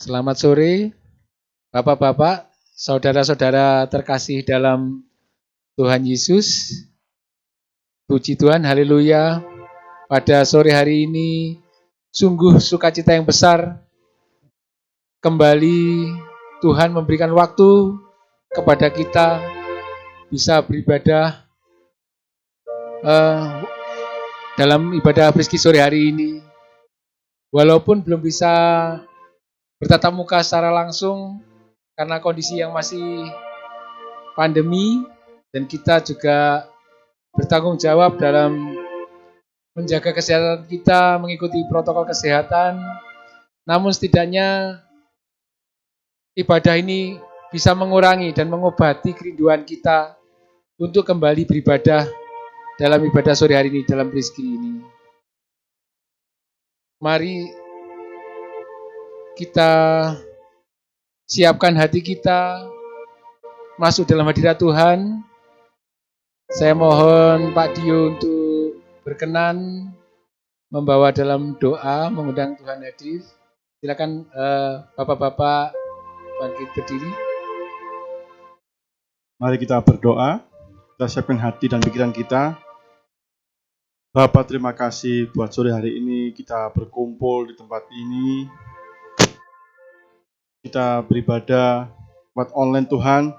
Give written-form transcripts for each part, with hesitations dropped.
Selamat sore, Bapak-bapak, saudara-saudara terkasih dalam Tuhan Yesus. Puji Tuhan, haleluya. Pada sore hari ini, sungguh sukacita yang besar. Kembali Tuhan memberikan waktu kepada kita bisa beribadah dalam ibadah Priski sore hari ini. Walaupun belum bisa bertatap muka secara langsung karena kondisi yang masih pandemi, dan kita juga bertanggung jawab dalam menjaga kesehatan kita, mengikuti protokol kesehatan. Namun setidaknya ibadah ini bisa mengurangi dan mengobati kerinduan kita untuk kembali beribadah dalam ibadah sore hari ini, dalam Priski ini. Mari kita siapkan hati kita masuk dalam hadirat Tuhan. Saya mohon Pak Dio untuk berkenan membawa dalam doa, mengundang Tuhan hadir. Silakan Bapak-bapak bangkit berdiri. Mari kita berdoa, kita siapkan hati dan pikiran kita. Bapak, terima kasih buat sore hari ini kita berkumpul di tempat ini. Kita beribadah lewat online Tuhan.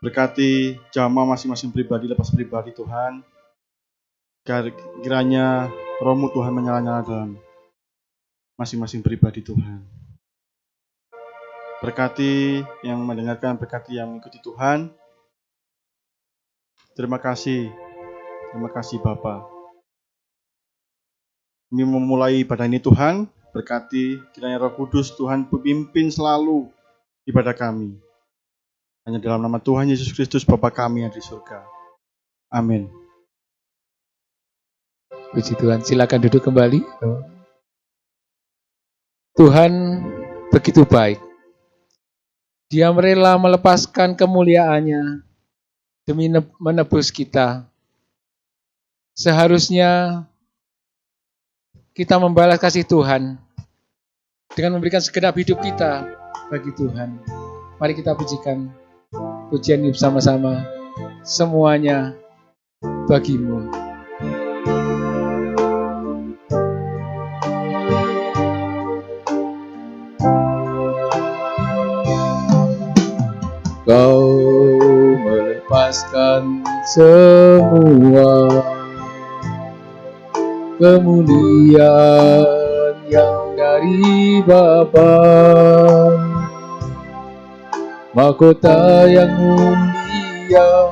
Berkati jamaah masing-masing pribadi, lepas pribadi Tuhan. Kiranya Roh-Mu Tuhan menyala-nyala dalam masing-masing pribadi Tuhan. Berkati yang mendengarkan, berkati yang mengikuti Tuhan. Terima kasih Bapa. Kami memulai ibadah ini Tuhan, berkati kiranya Roh Kudus Tuhan pemimpin selalu ibadah kami. Hanya dalam nama Tuhan Yesus Kristus Bapa kami yang di surga. Amin. Puji Tuhan, silakan duduk kembali. Tuhan begitu baik. Dia rela melepaskan kemuliaannya demi menebus kita. Seharusnya kita membalas kasih Tuhan dengan memberikan segenap hidup kita bagi Tuhan. Mari kita pujikan pujian ini bersama-sama. Semuanya bagimu. Kau melepaskan semua kemuliaan yang dari Bapa, mahkota yang mulia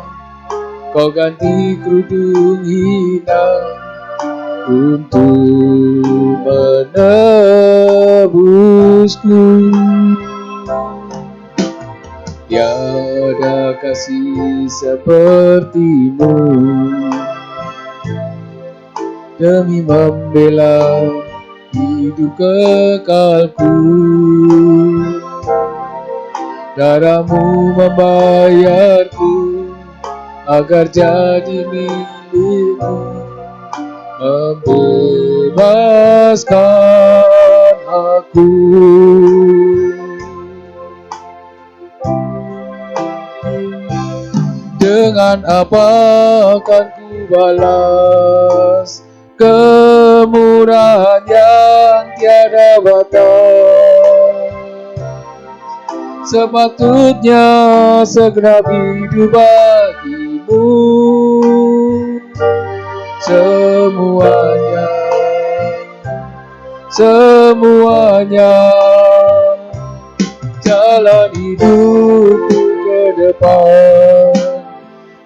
kau ganti kerudung hina untuk menebusku. Tiada kasih sepertimu demi membela hidup kekalku. Darahmu membayarku agar jadi milikmu, membebaskan aku. Dengan apa akan ku balas kemurahan yang tiada batas? Sepatutnya segenap hidup bagimu. Semuanya jalan hidupku ke depan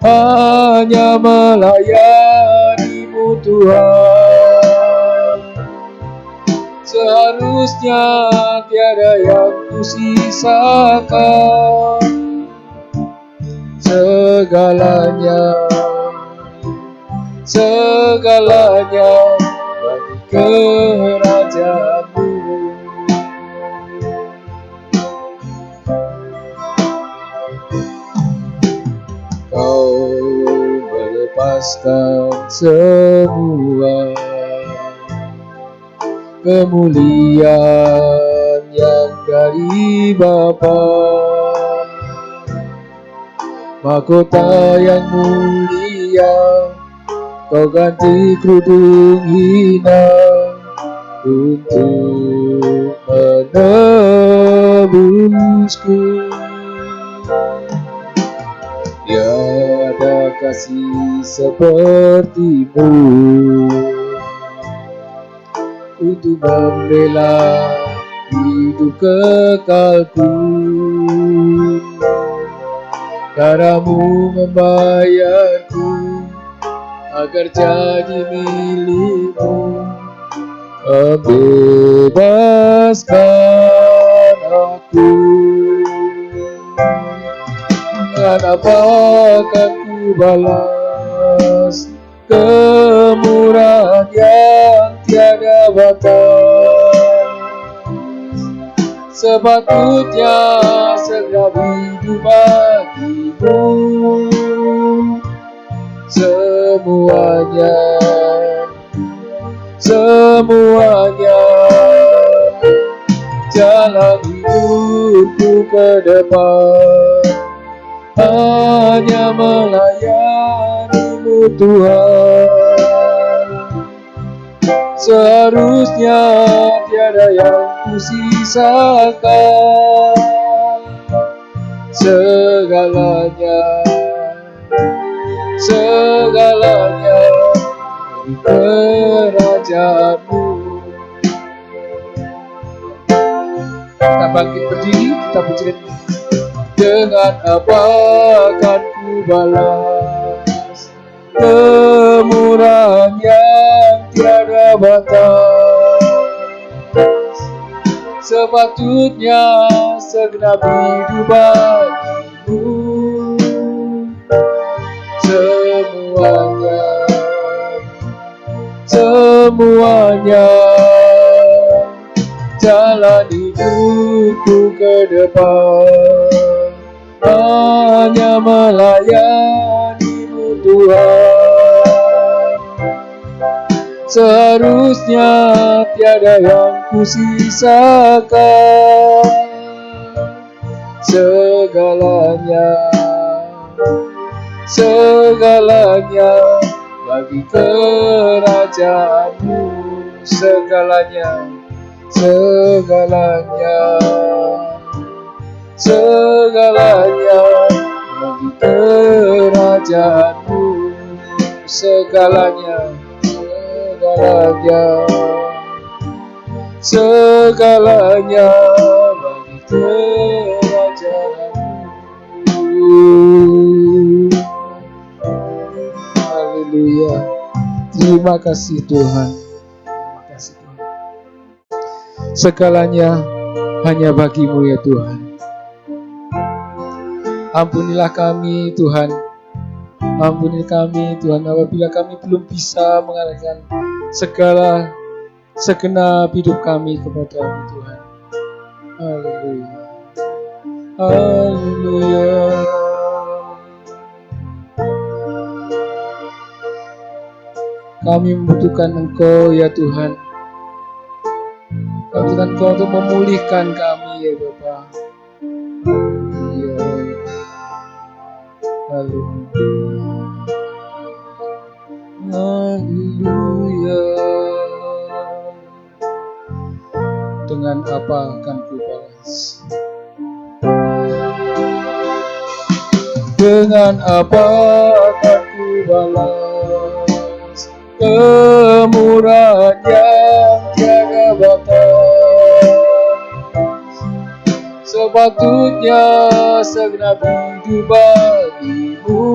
hanya melayanimu Tuhan. Seharusnya tiada yang kusisakan, segalanya bagi kerajaanmu. Kau melepaskan semua kemuliaan yang dari dari Bapa. Mahkota yang mulia kau ganti kerudung hina untuk menebusku. Tiada kasih sepertimu untuk membela hidup kekalku. Darahmu membayarku agar jadi milikmu, membebaskan aku. Dengan apa akan ku balas kemurahan yang tiada batas? Sepatutnya segera hidup bagimu. Semuanya jalan hidupku ke depan hanya melayanimu Tuhan. Seharusnya tiada yang kusisakan, segalanya di kerajaanmu. Kita bangkit berdiri, kita puji. Dengan apa akan ku balas kemurahan yang tiada batas? Sepatutnya segenap hidup bagimu. Semuanya jalan hidupku ke depan hanya melayanimu Tuhan. Seharusnya tiada yang kusisakan, segalanya bagi kerajaanmu. Segalanya bagi kerajaanmu. Segalanya bagi kerajaanmu. Haleluya. Terima kasih Tuhan. Segalanya hanya bagimu ya Tuhan. Ampunilah kami Tuhan. Ampuni kami Tuhan apabila kami belum bisa mengarahkan segenap hidup kami kepada-Mu Tuhan. Haleluya. Haleluya. Kami membutuhkan Engkau ya Tuhan. Kami membutuhkan Engkau untuk memulihkan kami ya Bapa. Haleluya. Dengan apa akan ku balas? Dengan apa akan ku balas kemurahan yang tiada batas? Sepatutnya segenap hidup bagimu.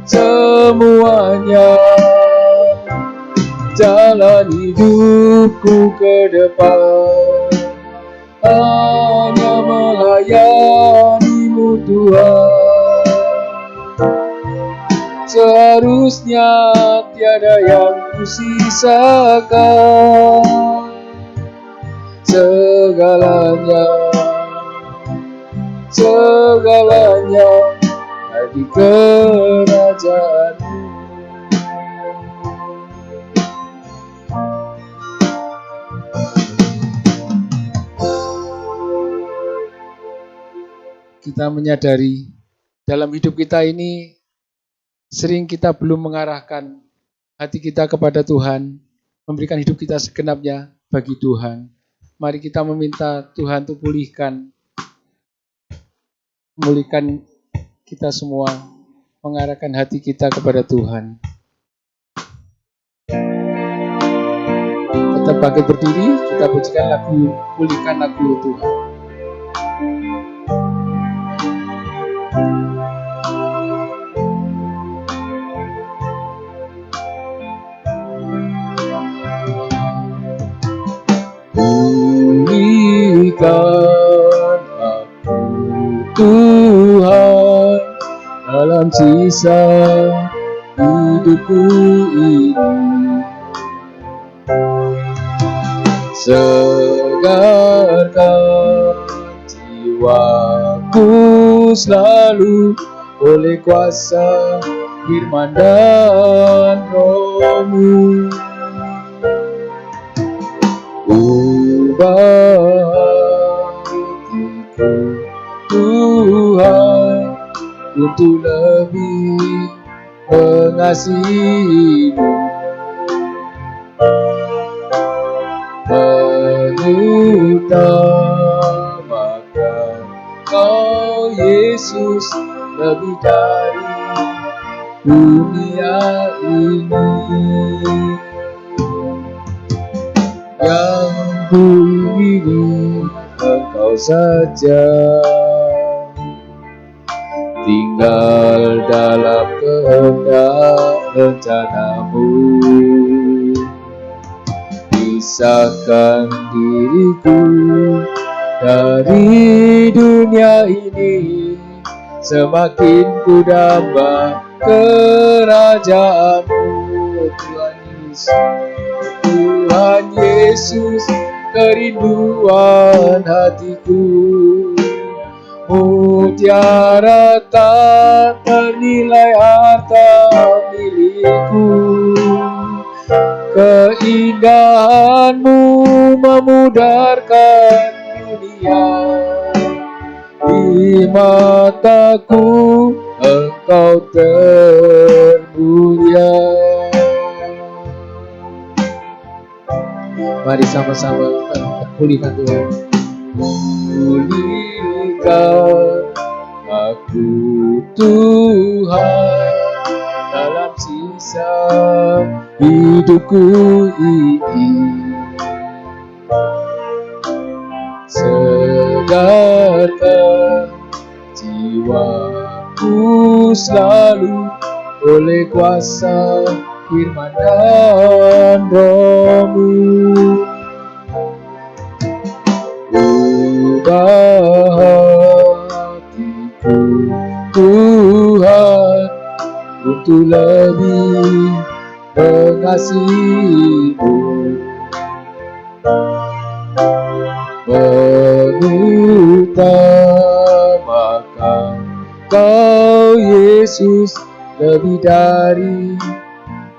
Semuanya jalan hidupku ke depan hanya melayanimu Tuhan. Seharusnya tiada yang kusisakan, segalanya di kerajaanmu. Kita menyadari dalam hidup kita ini sering kita belum mengarahkan hati kita kepada Tuhan, memberikan hidup kita segenapnya bagi Tuhan. Mari kita meminta Tuhan untuk memulihkan kita semua, mengarahkan hati kita kepada Tuhan. Tetap bangkit berdiri, kita pujikan lagu Pulihkan Aku Tuhan. Pulihkan aku Tuhan dalam sisa hidupku ini, segarkan jiwaku selalu oleh kuasa firman dan Roh-Mu. Ubah hatiku Tuhan untuk lebih mengasihi-Mu, mengutamakan Kau Yesus lebih dari dunia ini. Yang ku ingini Engkau saja, tinggal dalam kehendak rencana-Mu. Pisahkan diriku dari dunia ini, semakin ku damba kerajaan-Mu. Tuhan Yesus, kerinduan hatiku, mutiara tak ternilai harta milikku. Keindahan-Mu memudarkan dunia, di mataku Engkau termulia. Mari sama-sama kita pulihkan Tuhan. Pulihkan aku Tuhan dalam sisa hidupku ini, segarkan jiwaku selalu oleh kuasa firman dan Roh-Mu. Ubah hatiku Tuhan untuk lebih mengasihi-Mu, mengutamakan Kau Yesus lebih dari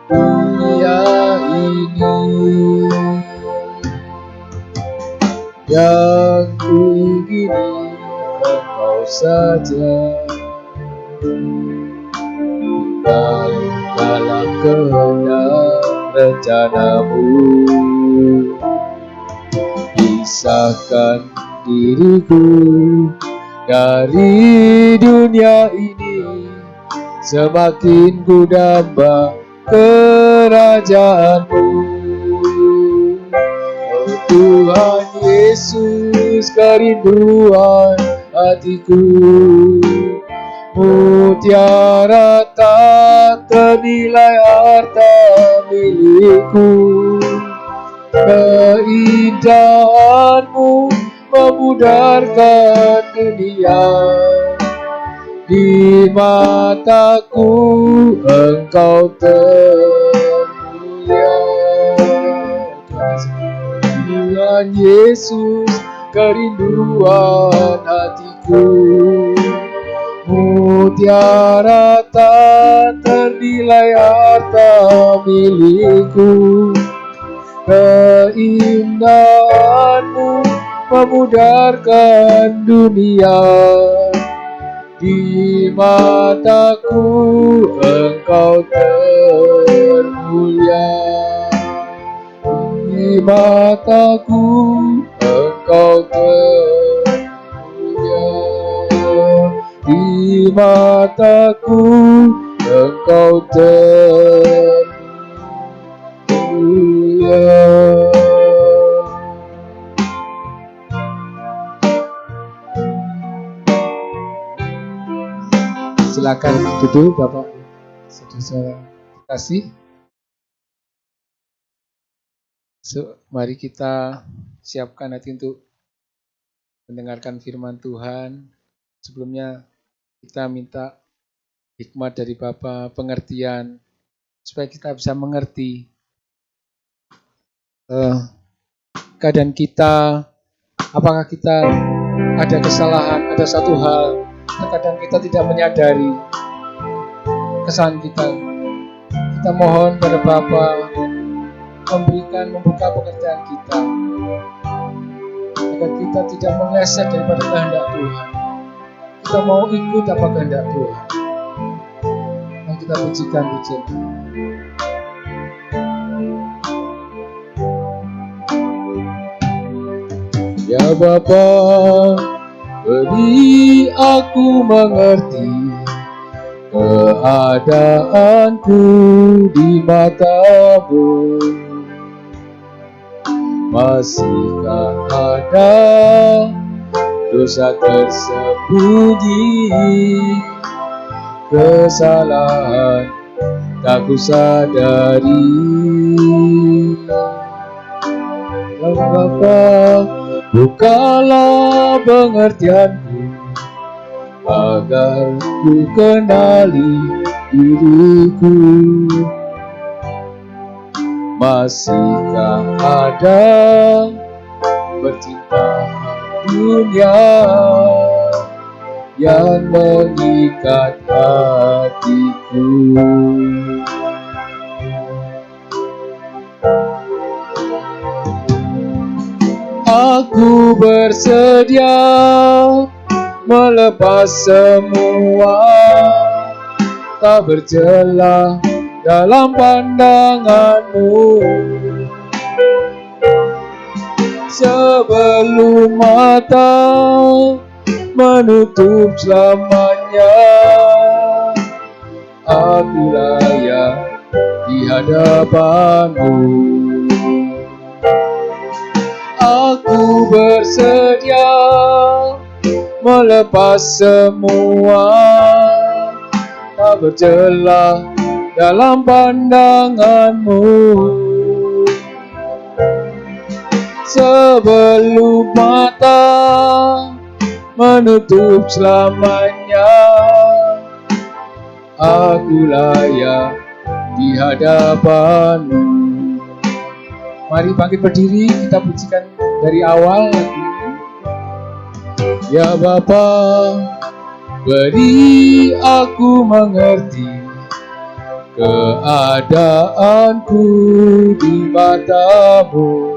dunia ini. Yang ku ingini Engkau saja, tinggal dalam kehendak rencana-Mu. Pisahkan diriku dari dunia ini, semakin ku damba kerajaan-Mu. Oh Tuhan Yesus, kerinduan hatiku, mutiara tak ternilai harta milikku. Keindahan-Mu memudarkan dunia, di mataku Engkau termulia. Tuhan Yesus, kerinduan hatiku, mutiara tak ternilai harta milikku. Keindahan-Mu memudarkan dunia, Di mataku Engkau termulia, di mataku Engkau termulia, di mataku Engkau termulia. Silakan duduk Bapak Saudara kasih. Mari kita siapkan hati untuk mendengarkan firman Tuhan. Sebelumnya kita minta hikmat dari Bapa, pengertian, supaya kita bisa mengerti keadaan kita, apakah kita ada kesalahan, ada satu hal, terkadang kita tidak menyadari kesalahan kita. Kita mohon pada Bapa membuka pengertian kita, agar kita tidak meleset daripada kehendak Tuhan. Kita mau ikut apa kehendak Tuhan. Mari kita pujikan pujian. Ya Bapa, beri aku mengerti keadaanku di mata-Mu. Masihkah ada dosa tersembunyi, kesalahan tak ku sadari. Ya Bapa, bukalah pengertianku agar ku kenali diriku. Masihkah ada percintaan dunia yang mengikat hatiku? Aku bersedia melepas semua, tak bercelah dalam pandangan-Mu. Sebelum mata menutup selamanya, aku layak di hadapan-Mu. Aku bersedia melepas semua, tak bercelah dalam pandangan-Mu. Sebelum mata menutup selamanya, aku layak di hadapan-Mu. Mari bangkit berdiri, kita pujikan dari awal lagi. Ya Bapa, beri aku mengerti keadaanku di mata-Mu.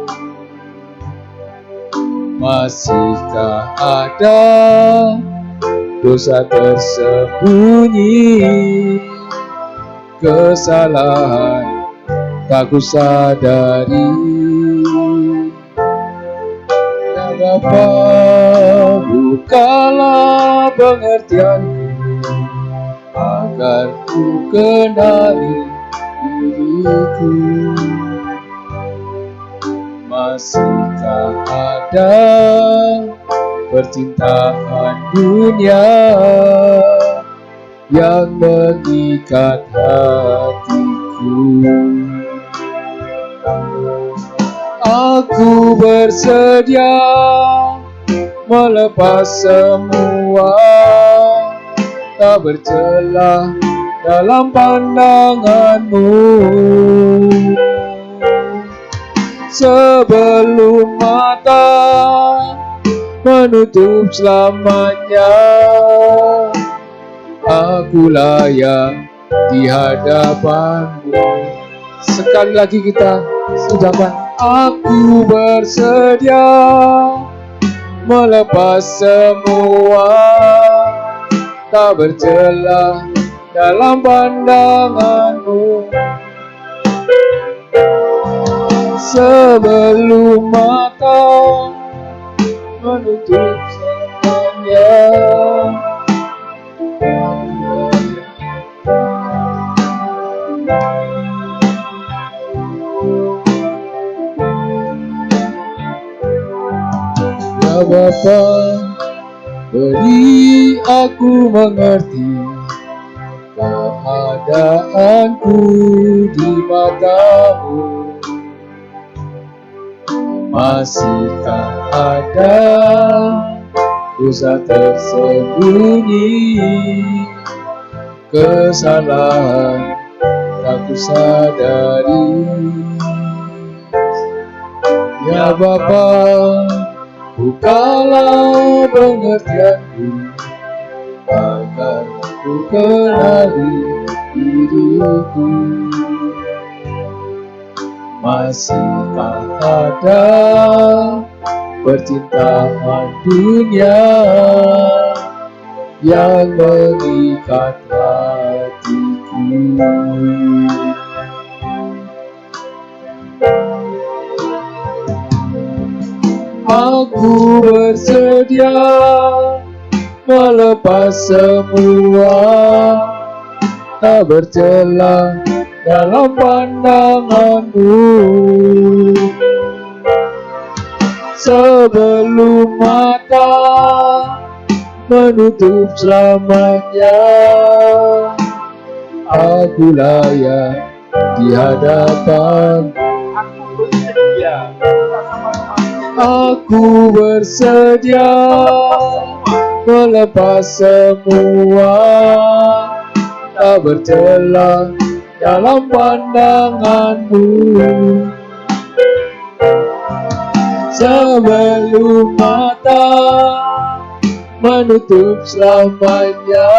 Masihkah ada dosa tersembunyi, kesalahan tak ku sadari. Ya Bapa, bukalah pengertianku agar ku kenali diriku. Masihkah ada percintaan dunia yang mengikat hatiku? Aku bersedia melepas semua, tak bercelah dalam pandangan-Mu. Sebelum mata menutup selamanya, aku layak di hadapan-Mu. Sekali lagi kita ucapkan, aku bersedia melepas semua, tak bercela dalam pandanganmu. Sebelum mata menutup semuanya, ya Bapa, beri aku mengerti keadaanku di matamu. Masihkah ada dosa tersembunyi, kesalahan tak ku sadari. Ya Bapa, bukalah pengertianku agar ku kenali diriku. Masihkah ada percintaan dunia yang mengikat hatiku? Aku bersedia melepas semua, tak bercela dalam pandanganmu. Sebelum mata menutup selamanya, aku layak di hadapan. Aku bersedia melepas semua, tak bercela dalam pandanganmu. Sebelum mata menutup selamanya,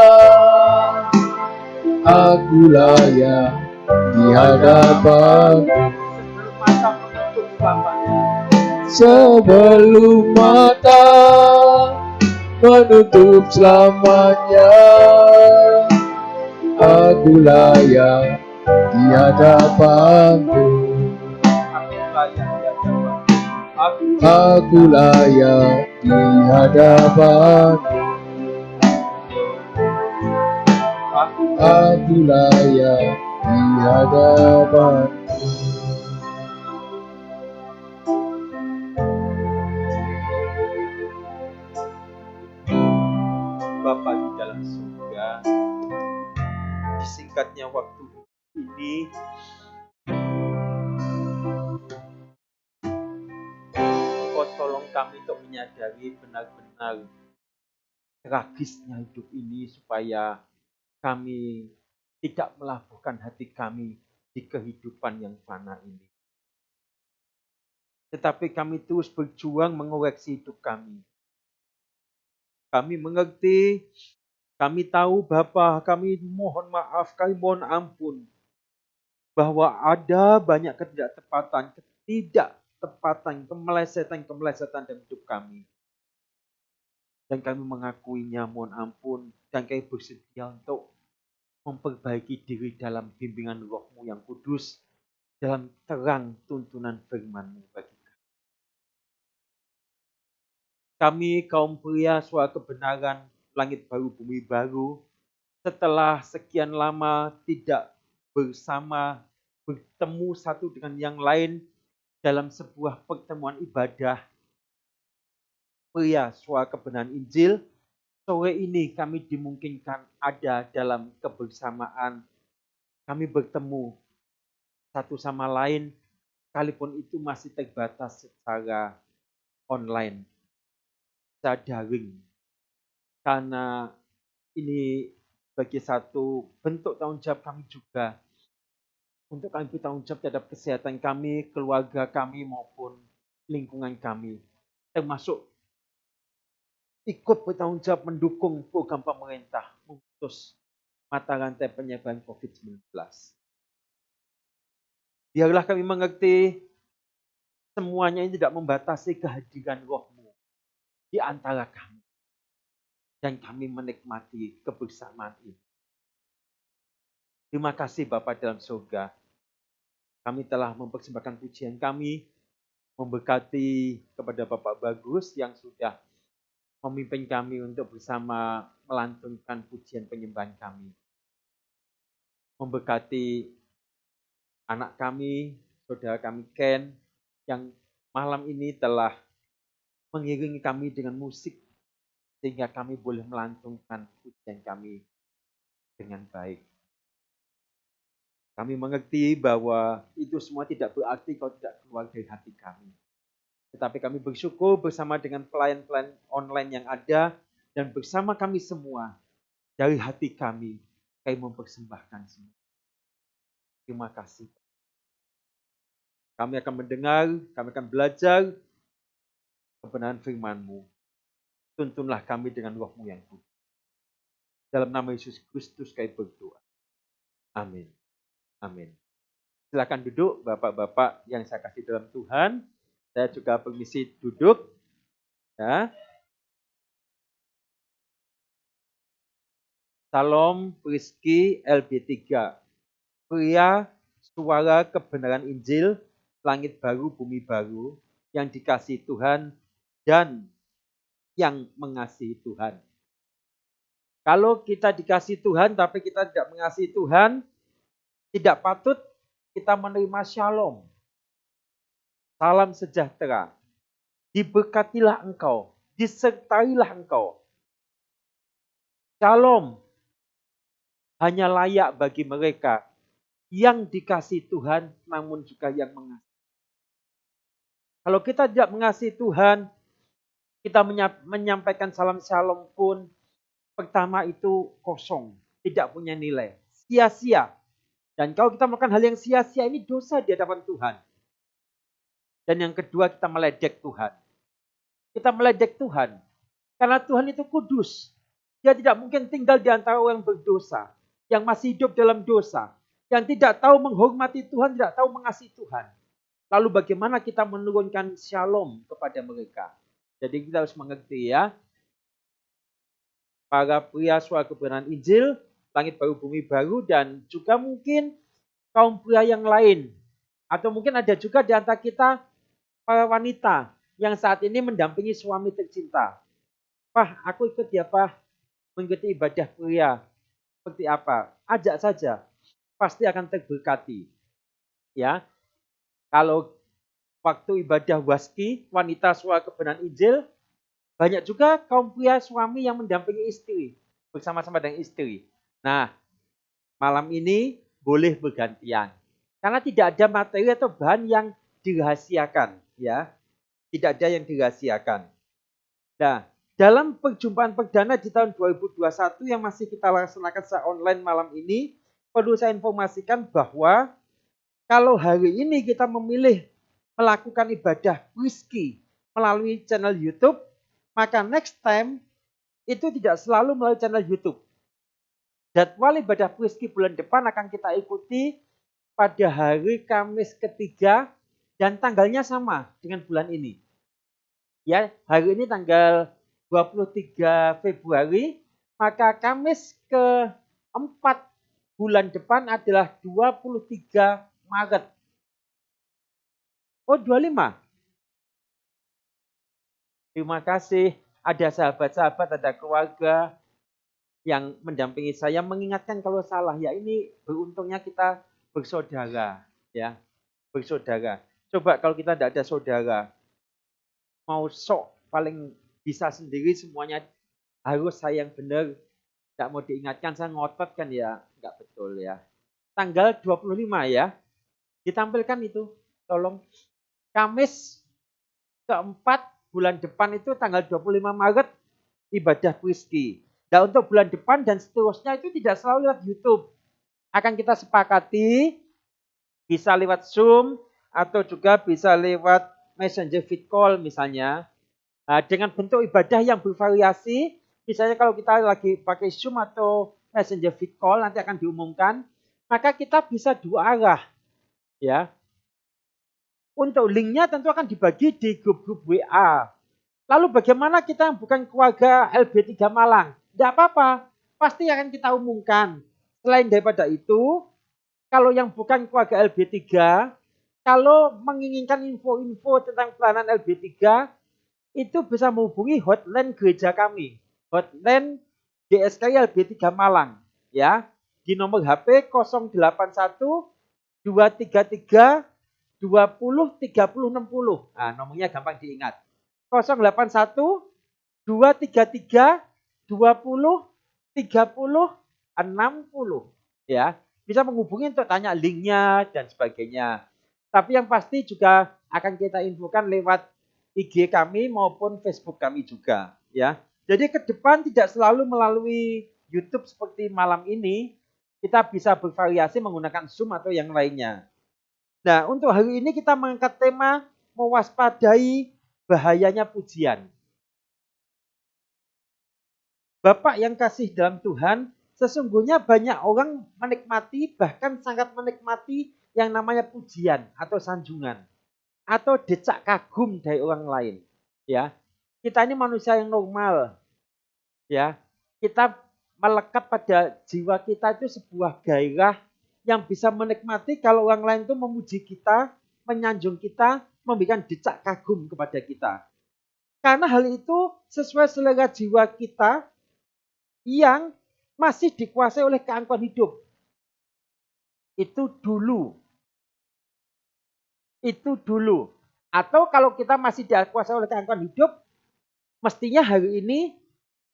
aku layak di hadapanmu. Sebelum mata menutup selamanya, aku layak di hadapanmu. Aku layak di hadapanmu. Aku layak di hadapanmu. Bapa di dalam surga, di singkatnya waktu ini Engkau tolong kami untuk menyadari benar-benar tragisnya hidup ini, supaya kami tidak melabuhkan hati kami di kehidupan yang fana ini. Tetapi kami terus berjuang mengoreksi hidup kami. Kami mengerti, kami tahu Bapa, kami mohon maaf, kami mohon ampun, bahwa ada banyak ketidaktepatan, kemelesetan dalam hidup kami. Dan kami mengakuinya, mohon ampun, dan kami bersedia untuk memperbaiki diri dalam bimbingan Roh-Mu yang kudus, dalam terang tuntunan firman-Mu bagi kami. Kami kaum pria suara kebenaran, langit baru, bumi baru, setelah sekian lama tidak bersama, bertemu satu dengan yang lain dalam sebuah pertemuan ibadah pria suara kebenaran Injil, sore ini kami dimungkinkan ada dalam kebersamaan. Kami bertemu satu sama lain, sekalipun itu masih terbatas secara online, secara daring. Karena ini sebagai satu bentuk tanggung jawab kami juga, untuk kami bertanggung jawab terhadap kesehatan kami, keluarga kami, maupun lingkungan kami. Termasuk ikut bertanggung jawab mendukung program pemerintah memutus mata rantai penyebaran COVID-19. Biarlah kami mengerti, semuanya ini tidak membatasi kehadiran Roh-Mu di antara kami. dan kami menikmati kebersamaan ini. Terima kasih Bapa dalam surga. Kami telah mempersembahkan pujian kami, memberkati kepada Bapak Bagus yang sudah memimpin kami untuk bersama melantunkan pujian penyembahan kami. Memberkati anak kami, saudara kami Ken, yang malam ini telah mengiringi kami dengan musik, sehingga kami boleh melantunkan pujian kami dengan baik. Kami mengerti bahwa itu semua tidak berarti kalau tidak keluar dari hati kami. Tetapi kami bersyukur bersama dengan pelayan-pelayan online yang ada, dan bersama kami semua, dari hati kami mempersembahkan semua. Terima kasih. Kami akan mendengar, kami akan belajar kebenaran firman-Mu. Tuntunlah kami dengan Roh-Mu yang kudus. Dalam nama Yesus Kristus kami berdoa. Amin. Amin. Silakan duduk Bapak-bapak yang saya kasih dalam Tuhan. Saya juga permisi duduk. Ya. Salam Priski LB3. Pria suara kebenaran Injil, langit baru, bumi baru, yang dikasihi Tuhan dan yang mengasihi Tuhan. Kalau kita dikasihi Tuhan tapi kita tidak mengasihi Tuhan, tidak patut kita menerima shalom. Salam sejahtera. Diberkatilah engkau, disertailah engkau. Shalom hanya layak bagi mereka yang dikasihi Tuhan namun juga yang mengasihi. Kalau kita tidak mengasihi Tuhan, kita menyampaikan salam shalom pun pertama itu kosong, tidak punya nilai, sia-sia. Dan kalau kita melakukan hal yang sia-sia, ini dosa di hadapan Tuhan. Dan yang kedua, kita meledek Tuhan. Kita meledek Tuhan. Karena Tuhan itu kudus. Dia tidak mungkin tinggal di antara orang berdosa. Yang masih hidup dalam dosa. Yang tidak tahu menghormati Tuhan, tidak tahu mengasihi Tuhan. Lalu bagaimana kita menurunkan shalom kepada mereka? Jadi kita harus mengerti ya. Para pria suara kebenaran Injil, langit baru, bumi baru, dan juga mungkin kaum pria yang lain. Atau mungkin ada juga di antara kita para wanita yang saat ini mendampingi suami tercinta. Pak, aku ikut ya Pak, mengikuti ibadah pria. Seperti apa? Ajak saja, pasti akan terberkati. Ya, kalau waktu ibadah waski, wanita suara kebenaran Injil, banyak juga kaum pria suami yang mendampingi istri, bersama-sama dengan istri. Nah, malam ini boleh bergantian. Karena tidak ada materi atau bahan yang dirahasiakan, ya. Tidak ada yang dirahasiakan. Nah, dalam perjumpaan perdana di tahun 2021 yang masih kita laksanakan secara online malam ini, perlu saya informasikan bahwa kalau hari ini kita memilih melakukan ibadah Priski melalui channel YouTube, maka next time itu tidak selalu melalui channel YouTube. Jadwal ibadah Priski bulan depan akan kita ikuti pada hari Kamis ketiga dan tanggalnya sama dengan bulan ini. Ya, hari ini tanggal 23 Februari, maka Kamis ke-4 bulan depan adalah 23 Maret. Oh, 25. Terima kasih. Ada sahabat-sahabat, ada keluarga yang mendampingi saya mengingatkan kalau salah. Ya, ini beruntungnya kita bersaudara, ya. Bersaudara. Coba kalau kita tidak ada saudara, mau sok paling bisa sendiri semuanya harus saya yang benar, tidak mau diingatkan, saya ngotot kan ya, nggak betul ya. Tanggal 25 ya, ditampilkan itu, tolong. Kamis ke-4 bulan depan itu tanggal 25 Maret ibadah Priski. Nah, untuk bulan depan dan seterusnya itu tidak selalu lewat YouTube. Akan kita sepakati bisa lewat Zoom atau juga bisa lewat Messenger Vid Call misalnya. Nah, dengan bentuk ibadah yang bervariasi, misalnya kalau kita lagi pakai Zoom atau Messenger Vid Call nanti akan diumumkan, maka kita bisa dua arah. Ya. Untuk linknya tentu akan dibagi di grup-grup WA. Lalu bagaimana kita yang bukan keluarga LB3 Malang? Tidak apa-apa, pasti akan kita umumkan. Selain daripada itu, kalau yang bukan keluarga LB3, kalau menginginkan info-info tentang pelayanan LB3, itu bisa menghubungi hotline gereja kami. Hotline GSKI LB3 Malang. Ya, di nomor HP 081 233 20 30 60. Nah, nomornya gampang diingat. 081 233 20 30 60. Ya, bisa menghubungi untuk tanya linknya dan sebagainya. Tapi yang pasti juga akan kita infokan lewat IG kami maupun Facebook kami juga. Ya, jadi ke depan tidak selalu melalui YouTube seperti malam ini, kita bisa bervariasi menggunakan Zoom atau yang lainnya. Nah, untuk hari ini kita mengangkat tema mewaspadai bahayanya pujian. Bapak yang kasih dalam Tuhan, sesungguhnya banyak orang menikmati, bahkan sangat menikmati yang namanya pujian atau sanjungan atau decak kagum dari orang lain. Ya, kita ini manusia yang normal. Ya, kita melekat pada jiwa kita itu sebuah gairah yang bisa menikmati kalau orang lain itu memuji kita, menyanjung kita, memberikan decak kagum kepada kita. Karena hal itu sesuai selera jiwa kita yang masih dikuasai oleh keangkuhan hidup. Itu dulu. Atau kalau kita masih dikuasai oleh keangkuhan hidup, mestinya hari ini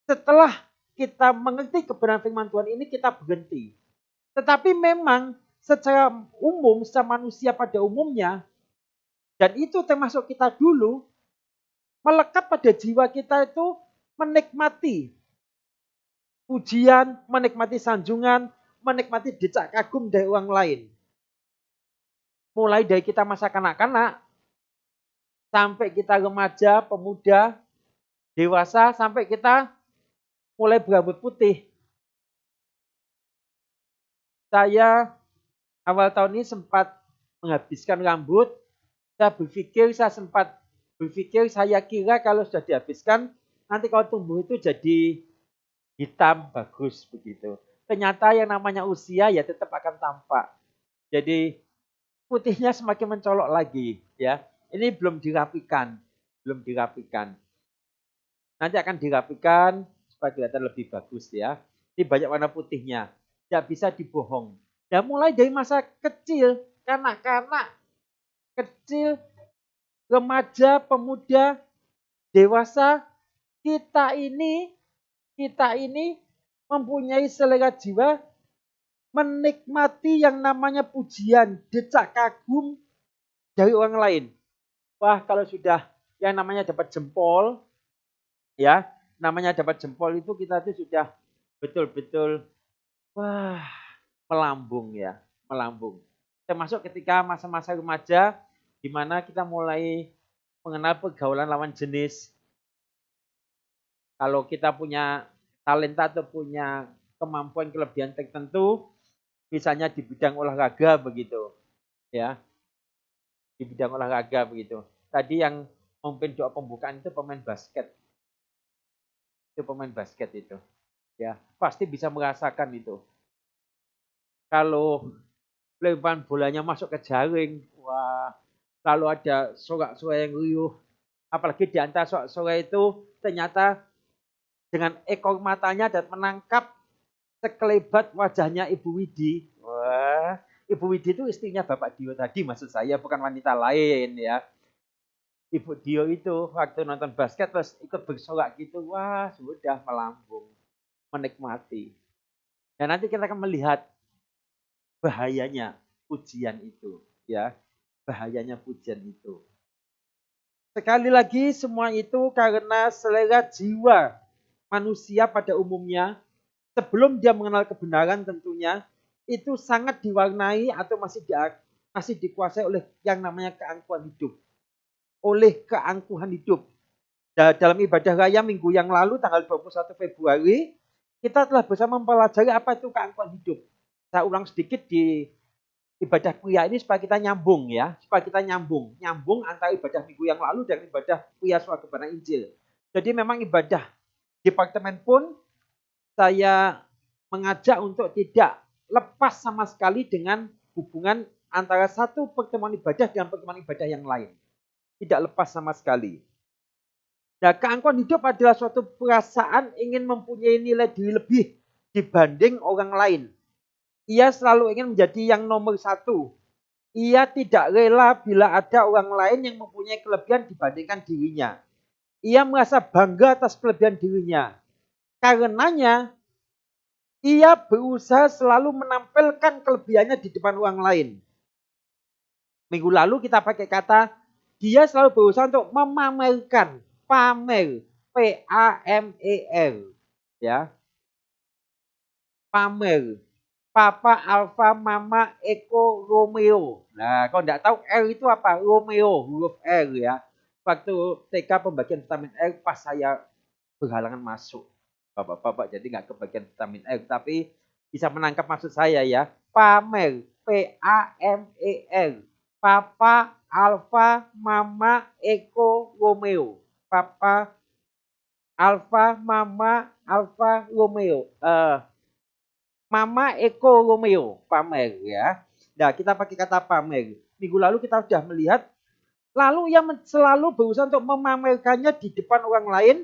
setelah kita mengerti kebenaran firman Tuhan ini kita berhenti. Tetapi memang secara umum, secara manusia pada umumnya, dan itu termasuk kita dulu, melekat pada jiwa kita itu menikmati pujian, menikmati sanjungan, menikmati decak kagum dari orang lain. Mulai dari kita masa kanak-kanak, sampai kita remaja, pemuda, dewasa, sampai kita mulai berambut putih. Saya awal tahun ini sempat menghabiskan rambut. Saya sempat berpikir, saya kira kalau sudah dihabiskan, nanti kalau tumbuh itu jadi hitam, bagus begitu. Ternyata yang namanya usia ya tetap akan tampak. Jadi putihnya semakin mencolok lagi, ya. Ini belum dirapikan. Nanti akan dirapikan supaya kelihatan lebih bagus, ya. Ini banyak warna putihnya. Tidak bisa dibohong. Dan mulai dari masa kecil, kanak-kanak, kecil, remaja, pemuda, dewasa, kita ini mempunyai selera jiwa menikmati yang namanya pujian, decak kagum dari orang lain. Wah, kalau sudah yang namanya dapat jempol, ya, namanya dapat jempol itu kita itu sudah betul-betul wah, melambung ya, melambung. Termasuk ketika masa-masa remaja di mana kita mulai mengenal pergaulan lawan jenis. Kalau kita punya talenta atau punya kemampuan kelebihan tertentu, misalnya di bidang olahraga begitu, ya, di bidang olahraga begitu. Tadi yang memimpin doa pembukaan itu pemain basket, itu, ya, pasti bisa merasakan itu. Kalau lemparan bolanya masuk ke jaring, wah, lalu ada sorak-sorai yang riuh, apalagi di antara sorak-sorai itu ternyata dengan ekor matanya dan menangkap sekelebat wajahnya Ibu Widi. Wah, Ibu Widi itu istrinya Bapak Dio tadi, maksud saya, bukan wanita lain ya. Ibu Dio itu waktu nonton basket terus ikut bersorak gitu, wah sudah melambung, menikmati. Dan nanti kita akan melihat bahayanya pujian itu, ya, bahayanya pujian itu. Sekali lagi semua itu karena selera jiwa manusia pada umumnya sebelum dia mengenal kebenaran tentunya itu sangat diwarnai atau masih dikuasai oleh yang namanya keangkuhan hidup. Dalam ibadah raya minggu yang lalu tanggal 21 Februari kita telah bersama mempelajari apa itu keangkuhan hidup. Saya ulang sedikit di ibadah pria ini supaya kita nyambung ya, nyambung antara ibadah minggu yang lalu dan ibadah pria soal kebenaran Injil. Jadi memang ibadah departemen pun saya mengajak untuk tidak lepas sama sekali dengan hubungan antara satu pertemuan ibadah dengan pertemuan ibadah yang lain. Tidak lepas sama sekali. Nah, keangkuhan hidup adalah suatu perasaan ingin mempunyai nilai diri lebih dibanding orang lain. Ia selalu ingin menjadi yang nomor satu. Ia tidak rela bila ada orang lain yang mempunyai kelebihan dibandingkan dirinya. Ia merasa bangga atas kelebihan dirinya. Karenanya, ia berusaha selalu menampilkan kelebihannya di depan orang lain. Minggu lalu kita pakai kata, dia selalu berusaha untuk memamerkan, pamer, P-A-M-E-R. Ya. Pamer. Papa, Alfa, Mama, Eko, Romeo. Nah, kalau tidak tahu R itu apa? Romeo, huruf R ya. Waktu TK pembagian vitamin R pas saya berhalangan masuk. Bapak-bapak jadi nggak kebagian vitamin R. Tapi bisa menangkap maksud saya ya. Pamer, P-A-M-E-R. Papa, Alfa, Mama, Eko, Romeo. Papa, Alfa, Mama, Alfa, Romeo. Mama, Eko, Romeo. Pamer ya. Nah, kita pakai kata pamer. Minggu lalu kita sudah melihat. Lalu ia selalu berusaha untuk memamerkannya di depan orang lain.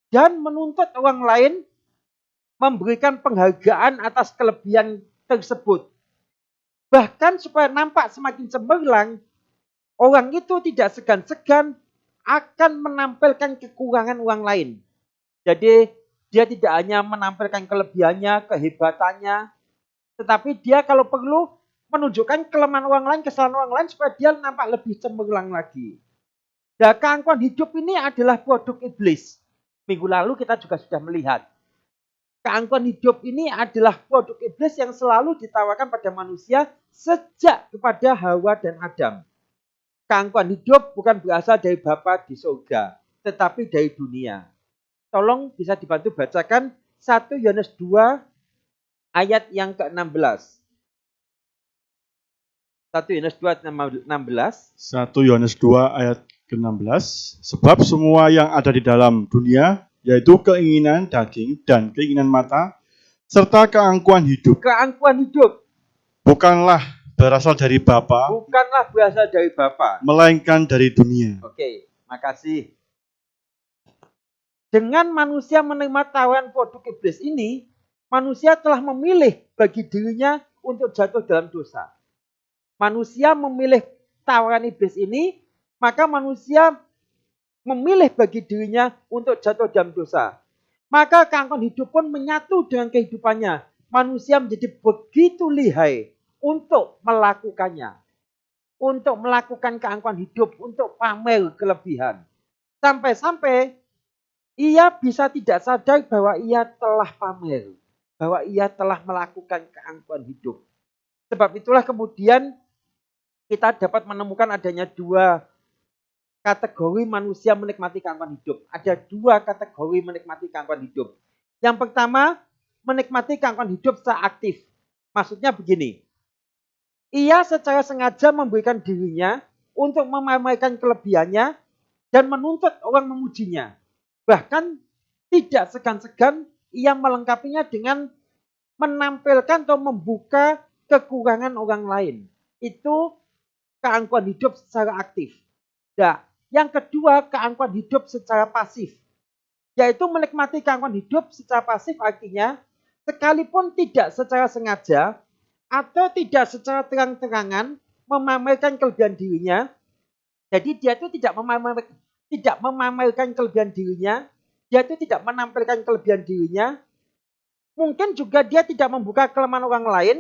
Dan menuntut orang lain memberikan penghargaan atas kelebihan tersebut. Bahkan supaya nampak semakin cemerlang, orang itu tidak segan-segan akan menampilkan kekurangan orang lain. Jadi dia tidak hanya menampilkan kelebihannya, kehebatannya, tetapi dia kalau perlu menunjukkan kelemahan orang lain, kesalahan orang lain supaya dia nampak lebih cemerlang lagi. Nah, keangkuhan hidup ini adalah produk iblis. Minggu lalu kita juga sudah melihat. Keangkuhan hidup ini adalah produk iblis yang selalu ditawarkan pada manusia sejak kepada Hawa dan Adam. Keangkuhan hidup bukan berasal dari Bapa di surga, tetapi dari dunia. Tolong bisa dibantu bacakan 1 Yohanes 2 ayat yang ke-16. 1 Yohanes 2 16. 1 Yohanes 2 ayat ke-16. Sebab semua yang ada di dalam dunia, yaitu keinginan daging dan keinginan mata, serta keangkuhan hidup, Keangkuhan hidup bukanlah berasal dari Bapa, bukanlah berasal dari Bapa, melainkan dari dunia. Oke, makasih. Dengan manusia menerima tawaran produk iblis ini, manusia telah memilih bagi dirinya untuk jatuh dalam dosa. Manusia memilih tawaran iblis ini, maka manusia memilih bagi dirinya untuk jatuh dalam dosa. Maka keangkuhan hidup pun menyatu dengan kehidupannya. Manusia menjadi begitu lihai untuk melakukannya. Untuk melakukan keangkuhan hidup, untuk pamer kelebihan. Sampai-sampai ia bisa tidak sadar bahwa ia telah pamer. Bahwa ia telah melakukan keangkuhan hidup. Sebab itulah kemudian kita dapat menemukan adanya dua kategori manusia menikmati keangkuhan hidup. Ada dua kategori menikmati keangkuhan hidup. Yang pertama, menikmati keangkuhan hidup secara aktif. Maksudnya begini. Ia secara sengaja memberikan dirinya untuk memamerkan kelebihannya dan menuntut orang memujinya. Bahkan tidak segan-segan ia melengkapinya dengan menampilkan atau membuka kekurangan orang lain. Itu keangkuhan hidup secara aktif. Nah, yang kedua, keangkuhan hidup secara pasif. Yaitu menikmati keangkuhan hidup secara pasif artinya sekalipun tidak secara sengaja atau tidak secara terang-terangan memamerkan kelebihan dirinya. Jadi dia itu tidak memamerkan kelebihan dirinya, dia itu tidak menampilkan kelebihan dirinya. Mungkin juga dia tidak membuka kelemahan orang lain,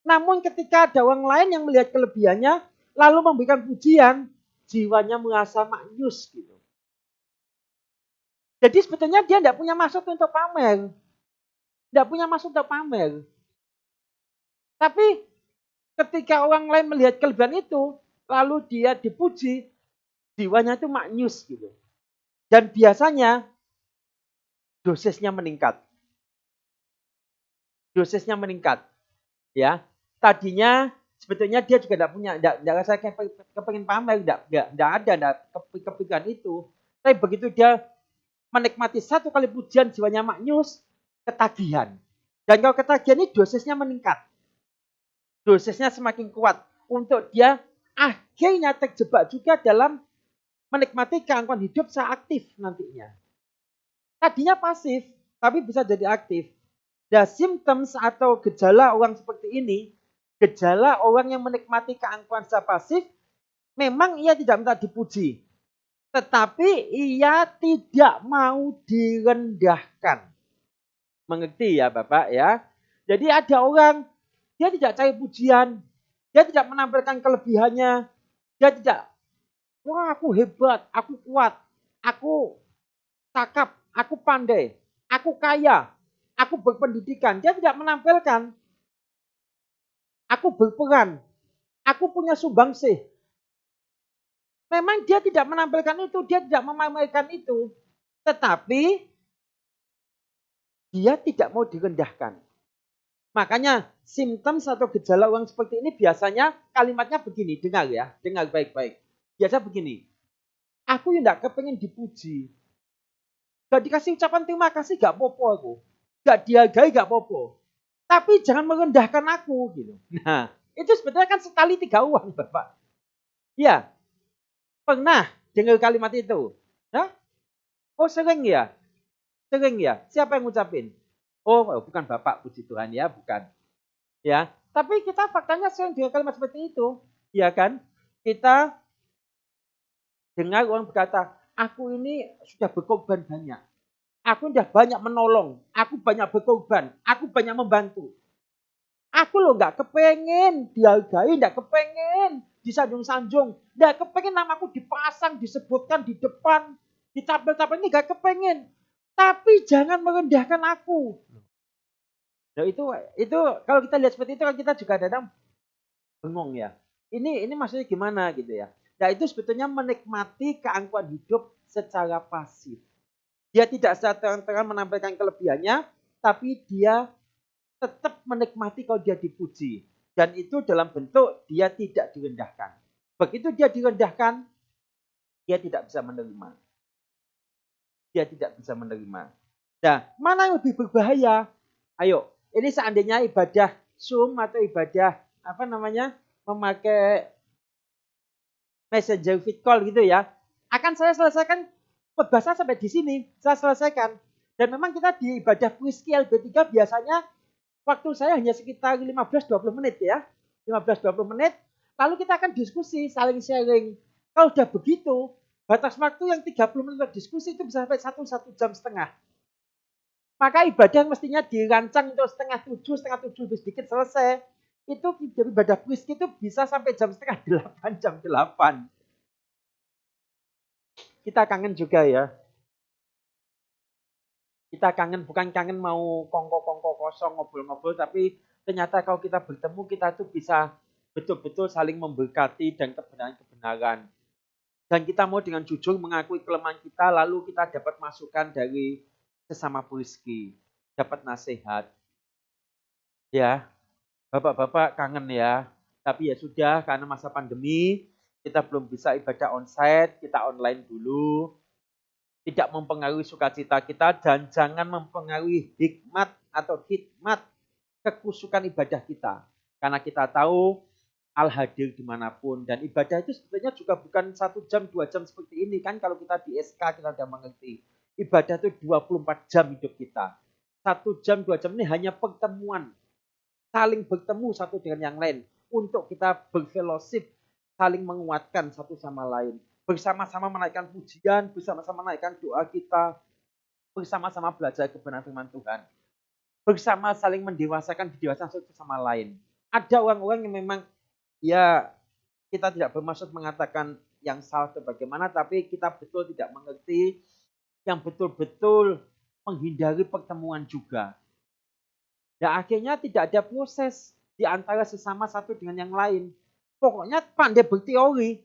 namun ketika ada orang lain yang melihat kelebihannya, lalu memberikan pujian, jiwanya merasa maknyus gitu. Jadi sebetulnya dia tidak punya maksud untuk pamer. Tidak punya maksud untuk pamer. Tapi ketika orang lain melihat kelebihan itu, lalu dia dipuji, jiwanya itu maknyus gitu. Dan biasanya dosisnya meningkat. Dosisnya meningkat. Ya. Tadinya sebetulnya dia juga tidak rasa kepengen pamer, tidak ada kepikiran itu. Tapi begitu dia menikmati satu kali pujian jiwanya maknyus, ketagihan. Dan kalau ketagihan ini dosisnya meningkat. Dosisnya semakin kuat untuk dia akhirnya terjebak juga dalam menikmati keangkuhan hidup secara aktif nantinya. Tadinya pasif, tapi bisa jadi aktif. Nah, symptoms atau gejala orang seperti ini, gejala orang yang menikmati keangkuhan secara pasif, memang ia tidak minta dipuji. Tetapi ia tidak mau direndahkan. Mengerti ya Bapak ya? Jadi ada orang, dia tidak cari pujian, dia tidak menampilkan kelebihannya, dia tidak, wah aku hebat, aku kuat, aku cakap, aku pandai, aku kaya, aku berpendidikan. Dia tidak menampilkan. Aku berperan, aku punya sumbangsih. Memang dia tidak menampilkan itu, dia tidak memamerkan itu. Tetapi dia tidak mau direndahkan. Makanya simptom atau gejala orang seperti ini biasanya kalimatnya begini, dengar ya, dengar baik-baik. Biasa begini, aku tidak kepengen dipuji. Gak dikasih ucapan terima kasih gak apa-apa aku. Gak dihargai gak apa-apa. Tapi jangan merendahkan aku gitu. Nah, itu sebetulnya kan sekali 3 uang Bapak. Ya, pernah dengar kalimat itu? Hah? Oh sering ya? Sering ya? Siapa yang ngucapin? Oh bukan Bapak, puji Tuhan ya, bukan. Ya, tapi kita faktanya sering dengar kalimat seperti itu. Ya kan? Kita dengar orang berkata, aku ini sudah berkorban banyak. Aku sudah banyak menolong, aku banyak berkorban, aku banyak membantu. Aku loh gak kepengen dihargai, gak kepengen disanjung-sanjung, gak kepengen namaku dipasang, disebutkan di depan, di tabel-tabel ini gak kepengen. Tapi jangan merendahkan aku. Nah, itu kalau kita lihat seperti itu kan kita juga kadang bengong ya. Ini maksudnya gimana gitu ya. Nah itu sebetulnya menikmati keangkuhan hidup secara pasif. Dia tidak secara terang-terangan menampilkan kelebihannya, tapi dia tetap menikmati kalau dia dipuji. Dan itu dalam bentuk dia tidak direndahkan. Begitu dia direndahkan, dia tidak bisa menerima. Dia tidak bisa menerima. Nah, mana yang lebih berbahaya? Ayo, ini seandainya ibadah Zoom atau ibadah memakai messenger vid call gitu ya, akan saya selesaikan bahasa sampai di sini, saya selesaikan. Dan memang kita di ibadah Priski LB3 biasanya waktu saya hanya sekitar 15-20 menit ya. 15-20 menit, lalu kita akan diskusi, saling sharing. Kalau udah begitu, batas waktu yang 30 menit diskusi itu bisa sampai 1 jam setengah. Maka ibadah mestinya dirancang untuk setengah 7 lebih sedikit selesai. Itu ibadah Priski itu bisa sampai jam setengah 8, jam 8. Kita kangen juga ya. Kita kangen, bukan kangen mau kongko-kongko kosong, ngobrol-ngobrol, tapi ternyata kalau kita bertemu, kita tuh bisa betul-betul saling memberkati dan kebenaran-kebenaran. Dan kita mau dengan jujur mengakui kelemahan kita, lalu kita dapat masukan dari sesama Priski, dapat nasihat. Ya, Bapak-bapak kangen ya. Tapi ya sudah, karena masa pandemi, kita belum bisa ibadah onsite, kita online dulu. Tidak mempengaruhi sukacita kita dan jangan mempengaruhi hikmat atau khidmat kekusukan ibadah kita. Karena kita tahu Al-hadir dimanapun. Dan ibadah itu sebetulnya juga bukan 1 jam, 2 jam seperti ini. Kan kalau kita di SK kita sudah mengerti. Ibadah itu 24 jam hidup kita. 1 jam, 2 jam ini hanya pertemuan. Saling bertemu satu dengan yang lain. Untuk kita berfellowship, saling menguatkan satu sama lain. Bersama-sama menaikkan pujian, bersama-sama menaikkan doa kita, bersama-sama belajar kebenaran firman Tuhan. Bersama saling mendewasakan, didewasakan satu sama lain. Ada orang-orang yang memang, ya kita tidak bermaksud mengatakan yang salah atau bagaimana, tapi kita betul tidak mengerti, yang betul-betul menghindari pertemuan juga. Dan akhirnya tidak ada proses di antara sesama satu dengan yang lain. Pokoknya pandai berteori,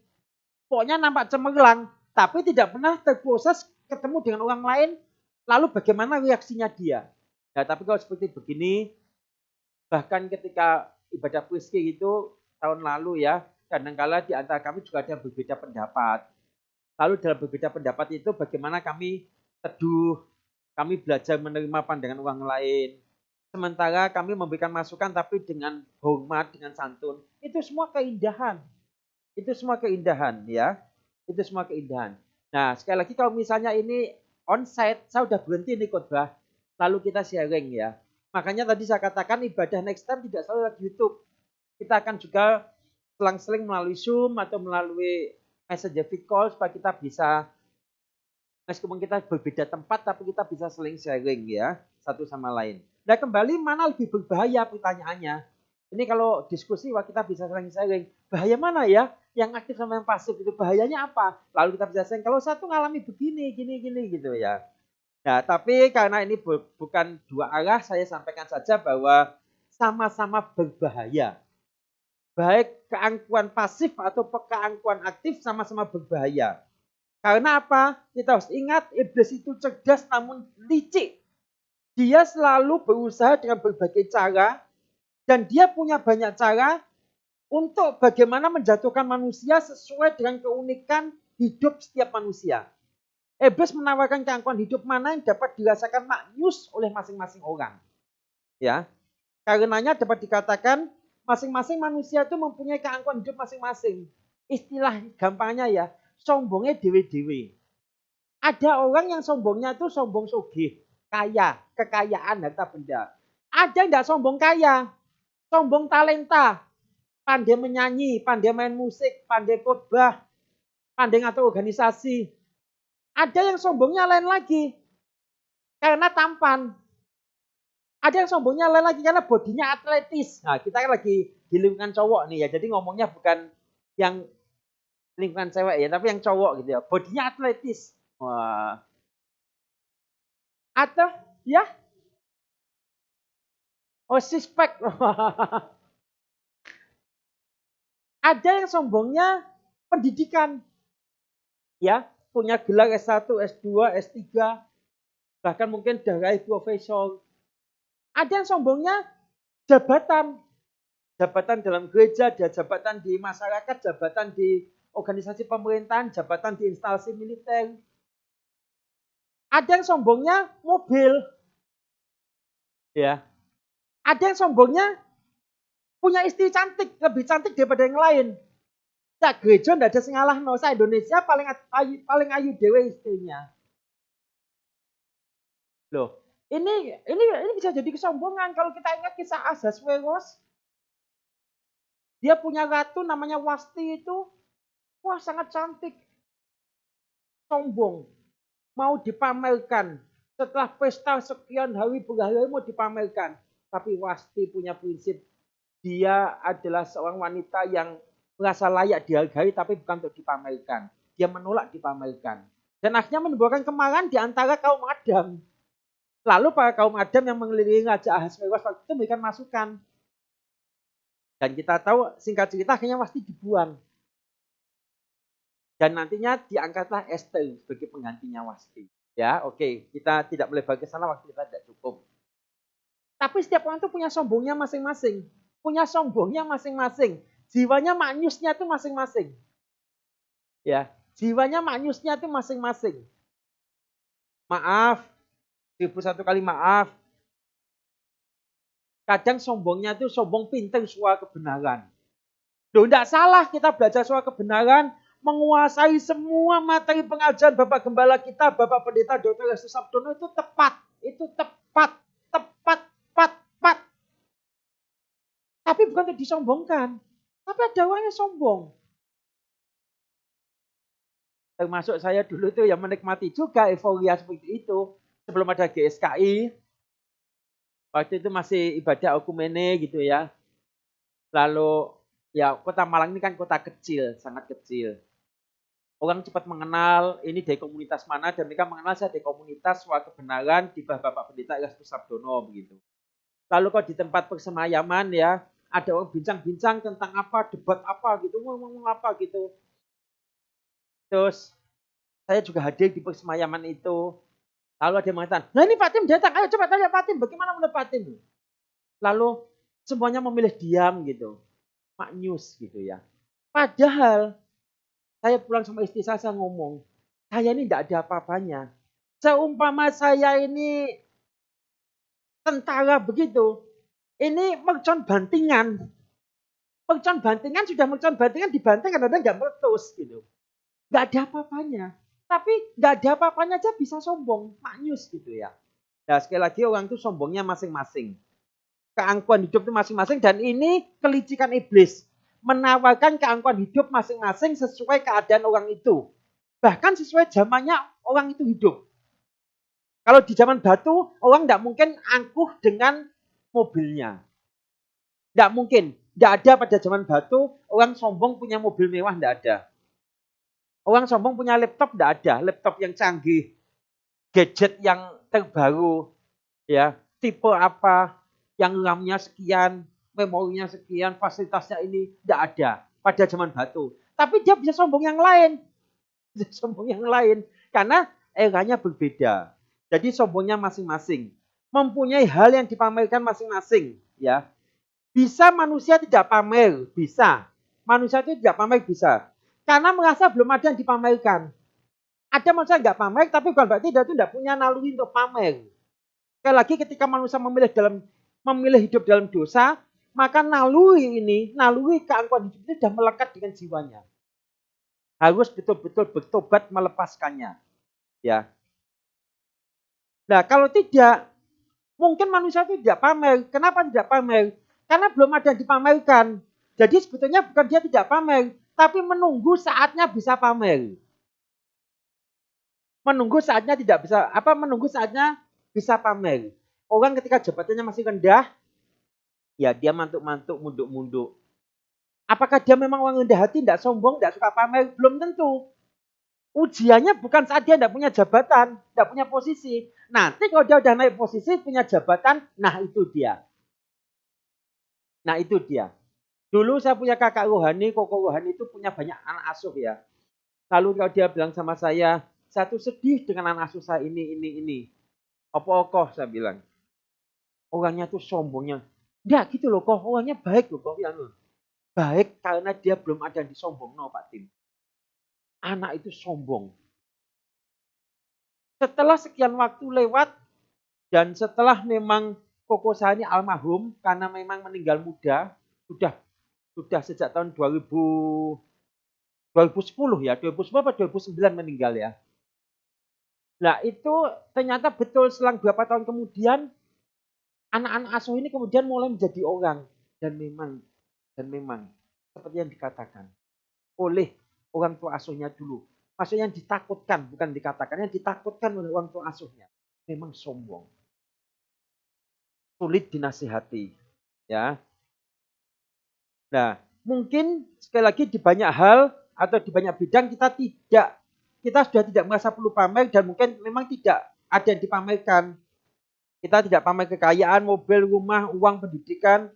pokoknya nampak cemerlang, tapi tidak pernah terproses ketemu dengan orang lain, lalu bagaimana reaksinya dia. Nah, tapi kalau seperti begini, bahkan ketika ibadah Priski itu tahun lalu ya, kadang-kala di antara kami juga ada berbeda pendapat. Lalu dalam berbeda pendapat itu bagaimana kami teduh, kami belajar menerima pandangan orang lain. Sementara kami memberikan masukan tapi dengan hormat, dengan santun. Itu semua keindahan. Itu semua keindahan ya. Itu semua keindahan. Nah, sekali lagi kalau misalnya ini onsite, saya udah berhenti nih khotbah. Lalu kita sharing ya. Makanya tadi saya katakan ibadah next time tidak selalu lewat YouTube. Kita akan juga selang-seling melalui Zoom atau melalui messenger video call supaya kita bisa, meskipun kita berbeda tempat tapi kita bisa saling sharing ya satu sama lain. Nah kembali mana lebih berbahaya pertanyaannya. Ini kalau diskusi wah kita bisa saling sharing. Bahaya mana ya? Yang aktif sama yang pasif itu bahayanya apa? Lalu kita bisa sharing. Kalau satu ngalami begini, gini gitu ya. Nah tapi karena ini bukan dua arah, saya sampaikan saja bahwa sama-sama berbahaya. Baik keangkuhan pasif atau keangkuhan aktif sama-sama berbahaya. Karena apa? Kita harus ingat iblis itu cerdas namun licik. Dia selalu berusaha dengan berbagai cara dan dia punya banyak cara untuk bagaimana menjatuhkan manusia sesuai dengan keunikan hidup setiap manusia. Iblis menawarkan keangkuhan hidup mana yang dapat dirasakan maknyus oleh masing-masing orang. Ya, karenanya dapat dikatakan masing-masing manusia itu mempunyai keangkuhan hidup masing-masing. Istilah gampangnya ya, sombongnya dewe-dewe. Ada orang yang sombongnya itu sombong sugih, kaya, kekayaan, harta benda. Ada yang tidak sombong kaya, sombong talenta, pandai menyanyi, pandai main musik, pandai khotbah, pandai ngatur organisasi. Ada yang sombongnya lain lagi, karena tampan. Ada yang sombongnya lain lagi karena bodinya atletis. Nah, kita kan lagi di lingkungan cowok nih ya. Jadi ngomongnya bukan yang lingkungan cewek ya, tapi yang cowok gitu ya. Bodinya atletis. Wah. Atau ya. Oh, suspek. Ada yang sombongnya pendidikan. Ya, punya gelar S1, S2, S3, bahkan mungkin dari profesor. Ada yang sombongnya jabatan. Jabatan dalam gereja, jabatan di masyarakat, jabatan di organisasi pemerintahan, jabatan di instalasi militer. Ada yang sombongnya mobil. Ya. Ada yang sombongnya punya istri cantik, lebih cantik daripada yang lain. Cak gereja ndak ada sing ngalahno, sa Indonesia paling ayu dewe istrinya. Loh, ini bisa jadi kesombongan kalau kita ingat kisah Ahasuerus. Dia punya ratu namanya Wasti itu, wah sangat cantik. Sombong, mau dipamerkan. Setelah pesta sekian hari berhari mau dipamerkan. Tapi Wasti punya prinsip, dia adalah seorang wanita yang merasa layak dihargai tapi bukan untuk dipamerkan. Dia menolak dipamerkan. Dan akhirnya menimbulkan kemarahan di antara kaum Adam. Lalu para kaum Adam yang mengelilingi Raja Ahasuerus waktu itu memberikan masukan. Dan kita tahu singkat cerita akhirnya Wasti dibuang. Dan nantinya diangkatlah Esther sebagai penggantinya Wasti. Ya, oke, kita tidak melebar ke sana, waktu kita tidak cukup. Tapi setiap orang itu punya sombongnya masing-masing. Punya sombongnya masing-masing. Jiwanya maknyusnya itu masing-masing. Ya, jiwanya maknyusnya itu masing-masing. Maaf, 1001 kali maaf. Kadang sombongnya itu sombong pintar soal kebenaran. Loh, tidak salah kita belajar soal kebenaran, menguasai semua materi pengajaran Bapak Gembala kita, Bapak Pendeta Dr. Yesus Sabdono itu tepat. Itu tepat. Tapi bukan untuk disombongkan. Tapi ada orang yang sombong. Termasuk saya dulu tuh yang menikmati juga euforia seperti itu. Sebelum ada GSKI, waktu itu masih ibadah okumene gitu ya. Lalu ya kota Malang ini kan kota kecil, sangat kecil. Orang cepat mengenal ini dari komunitas mana dan mereka mengenal saya dari komunitas soal kebenaran di bawah Bapak Pendeta Yesus Sabdono begitu. Lalu kalau di tempat persemayaman ya, ada orang bincang-bincang tentang apa, debat apa gitu, ngomong apa gitu. Terus saya juga hadir di persemayaman itu. Lalu ada yang mengatakan, nah ini Pak Tim datang, ayo coba tanya Pak Tim, bagaimana menurut Pak Tim? Lalu semuanya memilih diam gitu, maknyus gitu ya. Padahal saya pulang sama istri saya ngomong, saya ini tidak ada apa-apanya. Seumpama saya ini tentara begitu, ini mercon bantingan. Mercon bantingan sudah mercon bantingan dibanting kadang-kadang nggak meletus gitu. Nggak ada apa-apanya. Tapi nggak ada apa-apanya aja bisa sombong, maknyus gitu ya. Nah sekali lagi orang itu sombongnya masing-masing. Keangkuhan hidup itu masing-masing dan ini kelicikan iblis. Menawarkan keangkuhan hidup masing-masing sesuai keadaan orang itu. Bahkan sesuai zamannya orang itu hidup. Kalau di zaman batu, orang tidak mungkin angkuh dengan mobilnya. Tidak mungkin. Tidak ada pada zaman batu, orang sombong punya mobil mewah, tidak ada. Orang sombong punya laptop, tidak ada. Laptop yang canggih, gadget yang terbaru, ya tipe apa, yang RAM-nya sekian, memorinya sekian, fasilitasnya ini, tidak ada pada zaman batu. Tapi dia bisa sombong yang lain. Bisa sombong yang lain. Karena eranya berbeda. Jadi sombongnya masing-masing. Mempunyai hal yang dipamerkan masing-masing. Ya. Bisa manusia tidak pamer, bisa. Manusia itu tidak pamer, bisa. Karena merasa belum ada yang dipamerkan. Ada manusia nggak pamer, tapi bukan berarti dia itu tidak punya naluri untuk pamer. Sekali lagi ketika manusia memilih hidup dalam dosa, maka naluri keangkuhan hidup itu sudah melekat dengan jiwanya. Harus betul-betul bertobat melepaskannya. Ya. Nah kalau tidak, mungkin manusia itu tidak pamer. Kenapa tidak pamer? Karena belum ada yang dipamerkan. Jadi sebetulnya bukan dia tidak pamer, tapi menunggu saatnya bisa pamer. Menunggu saatnya bisa pamer. Orang ketika jabatannya masih rendah, ya dia mantuk-mantuk, munduk-munduk. Apakah dia memang orang rendah hati, tidak sombong, tidak suka pamer? Belum tentu. Ujiannya bukan saat dia tidak punya jabatan, tidak punya posisi. Nanti kalau dia sudah naik posisi, punya jabatan, nah itu dia. Nah itu dia. Dulu saya punya kakak rohani, koko rohani itu punya banyak anak asuh ya. Lalu kalau dia bilang sama saya tuh sedih dengan anak asuh saya ini. Apa-apa saya bilang. Orangnya tuh sombongnya. Enggak gitu loh kok, orangnya baik loh kok. Baik karena dia belum ada yang disombong no Pak Tim. Anak itu sombong. Setelah sekian waktu lewat dan setelah memang koko saya ini almarhum karena memang meninggal muda, sudah sejak tahun 2010 ya, 2010 atau 2009 meninggal ya. Nah itu ternyata betul selang beberapa tahun kemudian anak-anak asuh ini kemudian mulai menjadi orang dan memang seperti yang dikatakan oleh orang tua asuhnya dulu. Maksudnya yang ditakutkan, bukan dikatakan, yang ditakutkan oleh orang tua asuhnya. Memang sombong. Sulit dinasihati. Ya. Nah, mungkin sekali lagi di banyak hal atau di banyak bidang kita sudah tidak merasa perlu pamer dan mungkin memang tidak ada yang dipamerkan. Kita tidak pamer kekayaan, mobil, rumah, uang, pendidikan.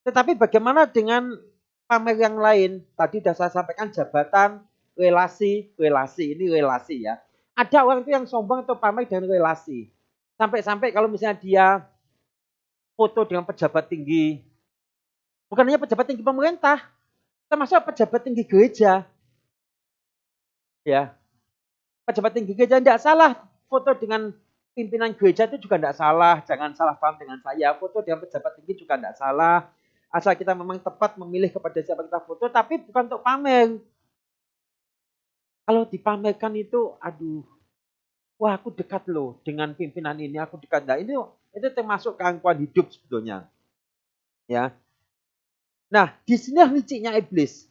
Tetapi bagaimana dengan pamer yang lain? Tadi sudah saya sampaikan jabatan, relasi ini relasi ya. Ada orang itu yang sombong atau pamer dengan relasi. Sampai-sampai kalau misalnya dia foto dengan pejabat tinggi, bukan hanya pejabat tinggi pemerintah, termasuk pejabat tinggi gereja. Ya. Pejabat tinggi gereja tidak salah, foto dengan pimpinan gereja itu juga tidak salah, jangan salah paham dengan saya. Foto dengan pejabat tinggi juga tidak salah. Asal kita memang tepat memilih kepada siapa kita foto, tapi bukan untuk pamer. Kalau dipamerkan itu, wah aku dekat loh dengan pimpinan ini, aku dekat. Nah itu termasuk keangkuhan hidup sebetulnya. Ya. Nah, di sini liciknya iblis.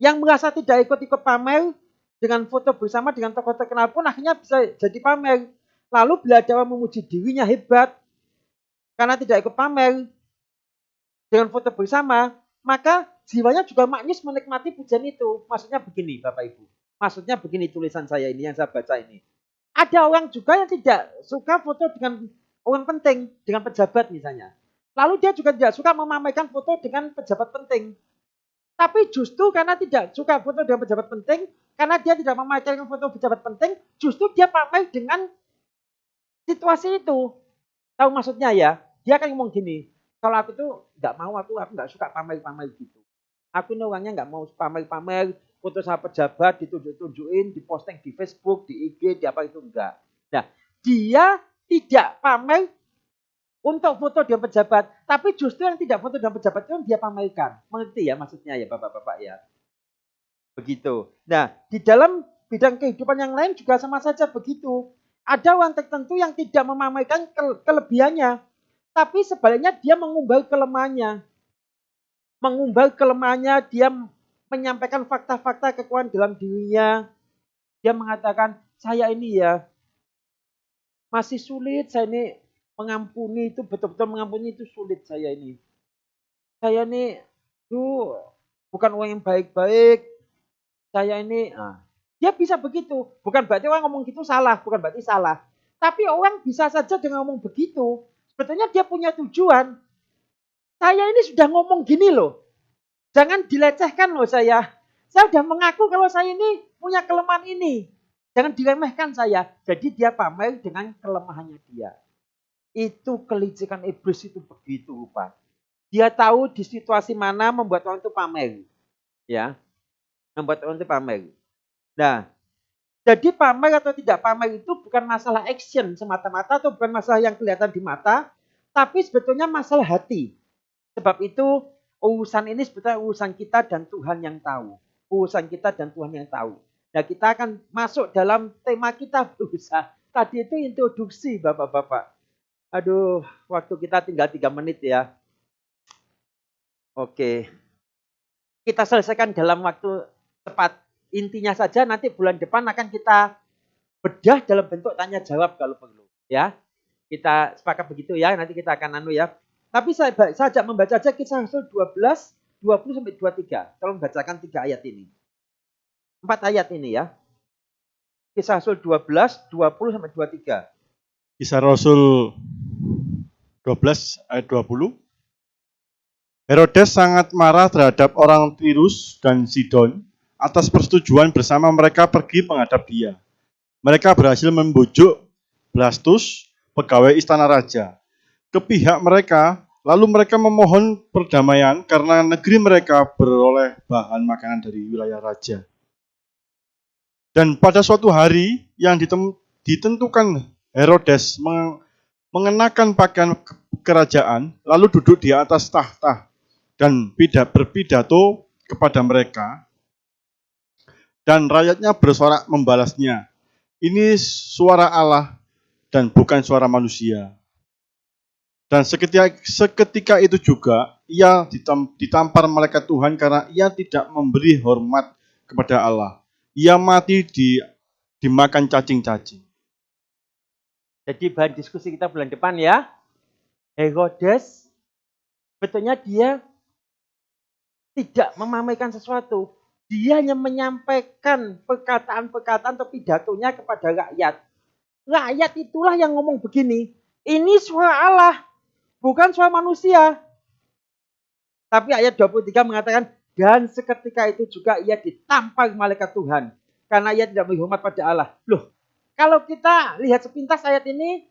Yang merasa tidak ikut-ikut pamer dengan foto bersama dengan tokoh terkenal pun akhirnya bisa jadi pamer. Lalu bila ada orang memuji dirinya hebat karena tidak ikut pamer dengan foto bersama, maka jiwanya juga maknyus menikmati pujian itu. Maksudnya begini Bapak Ibu. Maksudnya begini tulisan saya ini yang saya baca ini. Ada orang juga yang tidak suka foto dengan orang penting, dengan pejabat misalnya. Lalu dia juga tidak suka memamerkan foto dengan pejabat penting. Tapi justru karena tidak suka foto dengan pejabat penting, karena dia tidak memamerkan foto pejabat penting, justru dia pamer dengan situasi itu. Tahu maksudnya ya? Dia akan ngomong gini, kalau aku tuh nggak mau, aku nggak suka pamer-pamer gitu. Aku ini orangnya nggak mau pamer-pamer, foto sama pejabat ditunjuk-tunjukin, diposting di Facebook, di IG, di apa itu enggak. Nah, dia tidak pamer untuk foto dengan pejabat, tapi justru yang tidak foto dengan pejabat itu dia pamerkan. Mengerti ya maksudnya ya Bapak-bapak ya? Begitu. Nah, di dalam bidang kehidupan yang lain juga sama saja begitu. Ada orang tertentu yang tidak memamerkan kelebihannya, tapi sebaliknya dia mengumbar kelemahannya. Mengumbar kelemahannya, dia menyampaikan fakta-fakta kekuatan dalam dirinya. Dia mengatakan, saya ini ya masih sulit, saya ini mengampuni itu, betul-betul mengampuni itu sulit saya ini. Saya ini bukan orang yang baik-baik. Saya ini, dia bisa begitu. Bukan berarti orang ngomong gitu salah, bukan berarti salah. Tapi orang bisa saja dengan ngomong begitu. Sebetulnya dia punya tujuan. Saya ini sudah ngomong gini loh. Jangan dilecehkan loh saya. Saya sudah mengaku kalau saya ini punya kelemahan ini. Jangan diremehkan saya. Jadi dia pamer dengan kelemahannya dia. Itu kelicikan iblis itu begitu rupa. Dia tahu di situasi mana membuat orang itu pamer. Ya, membuat orang itu pamer. Nah, jadi pamer atau tidak pamer itu bukan masalah action semata-mata atau bukan masalah yang kelihatan di mata, tapi sebetulnya masalah hati. Sebab itu urusan ini sebetulnya urusan kita dan Tuhan yang tahu. Urusan kita dan Tuhan yang tahu. Nah, kita akan masuk dalam tema kita berusaha. Tadi itu introduksi Bapak-bapak. Aduh, waktu kita tinggal 3 menit ya. Oke. Kita selesaikan dalam waktu tepat. Intinya saja nanti bulan depan akan kita bedah dalam bentuk tanya jawab kalau perlu. Ya, kita sepakat begitu ya. Nanti kita akan ya. Tapi saya ajak membaca saja Kisah Rasul 12, 20 sampai 23. Tolong bacakan 3 ayat ini. 4 ayat ini ya. Kisah Rasul 12, 20 sampai 23. Kisah Rasul 12 ayat 20. Herodes sangat marah terhadap orang Tirus dan Sidon atas persetujuan bersama mereka pergi menghadap dia. Mereka berhasil membujuk Blastus, pegawai istana raja, ke pihak mereka, lalu mereka memohon perdamaian karena negeri mereka beroleh bahan makanan dari wilayah raja. Dan pada suatu hari yang ditentukan, Herodes mengenakan pakaian kerajaan, lalu duduk di atas tahta dan berpidato kepada mereka, dan rakyatnya bersorak membalasnya. Ini suara Allah dan bukan suara manusia. Dan seketika itu juga ia ditampar malaikat Tuhan karena ia tidak memberi hormat kepada Allah. Ia mati dimakan cacing-cacing. Jadi bahan diskusi kita bulan depan ya. Herodes, betulnya dia tidak memamerkan sesuatu. Dia hanya menyampaikan perkataan-perkataan atau pidatonya kepada rakyat. Rakyat itulah yang ngomong begini. Ini suara Allah, bukan suara manusia. Tapi ayat 23 mengatakan, dan seketika itu juga ia ditampar malaikat Tuhan. Karena ia tidak menghormat pada Allah. Loh, kalau kita lihat sepintas ayat ini,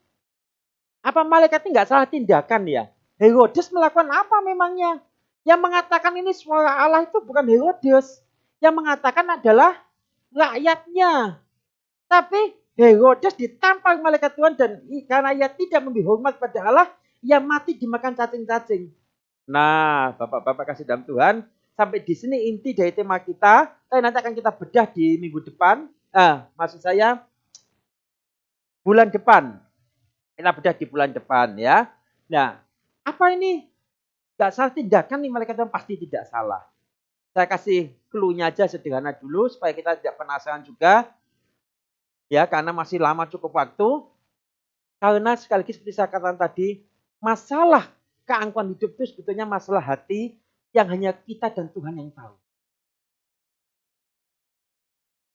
apa malaikat ini nggak salah tindakan ya? Herodes melakukan apa memangnya? Yang mengatakan ini suara Allah itu bukan Herodes. Yang mengatakan adalah rakyatnya. Tapi Herodes ditampar malaikat Tuhan dan karena ia tidak memberi hormat pada Allah, ia mati dimakan cacing-cacing. Nah, Bapak-bapak kasih dalam Tuhan, sampai di sini inti dari tema kita. Tapi nanti akan kita bedah di minggu depan. Maksud saya bulan depan. Kita bedah di bulan depan ya. Nah, apa ini? Gak salah tindakan nih malaikat Tuhan, pasti tidak salah. Saya kasih clue-nya aja sederhana dulu supaya kita tidak penasaran juga. Ya, karena masih lama cukup waktu. Karena sekali lagi seperti saya katakan tadi, masalah keangkuhan hidup itu sebetulnya masalah hati yang hanya kita dan Tuhan yang tahu.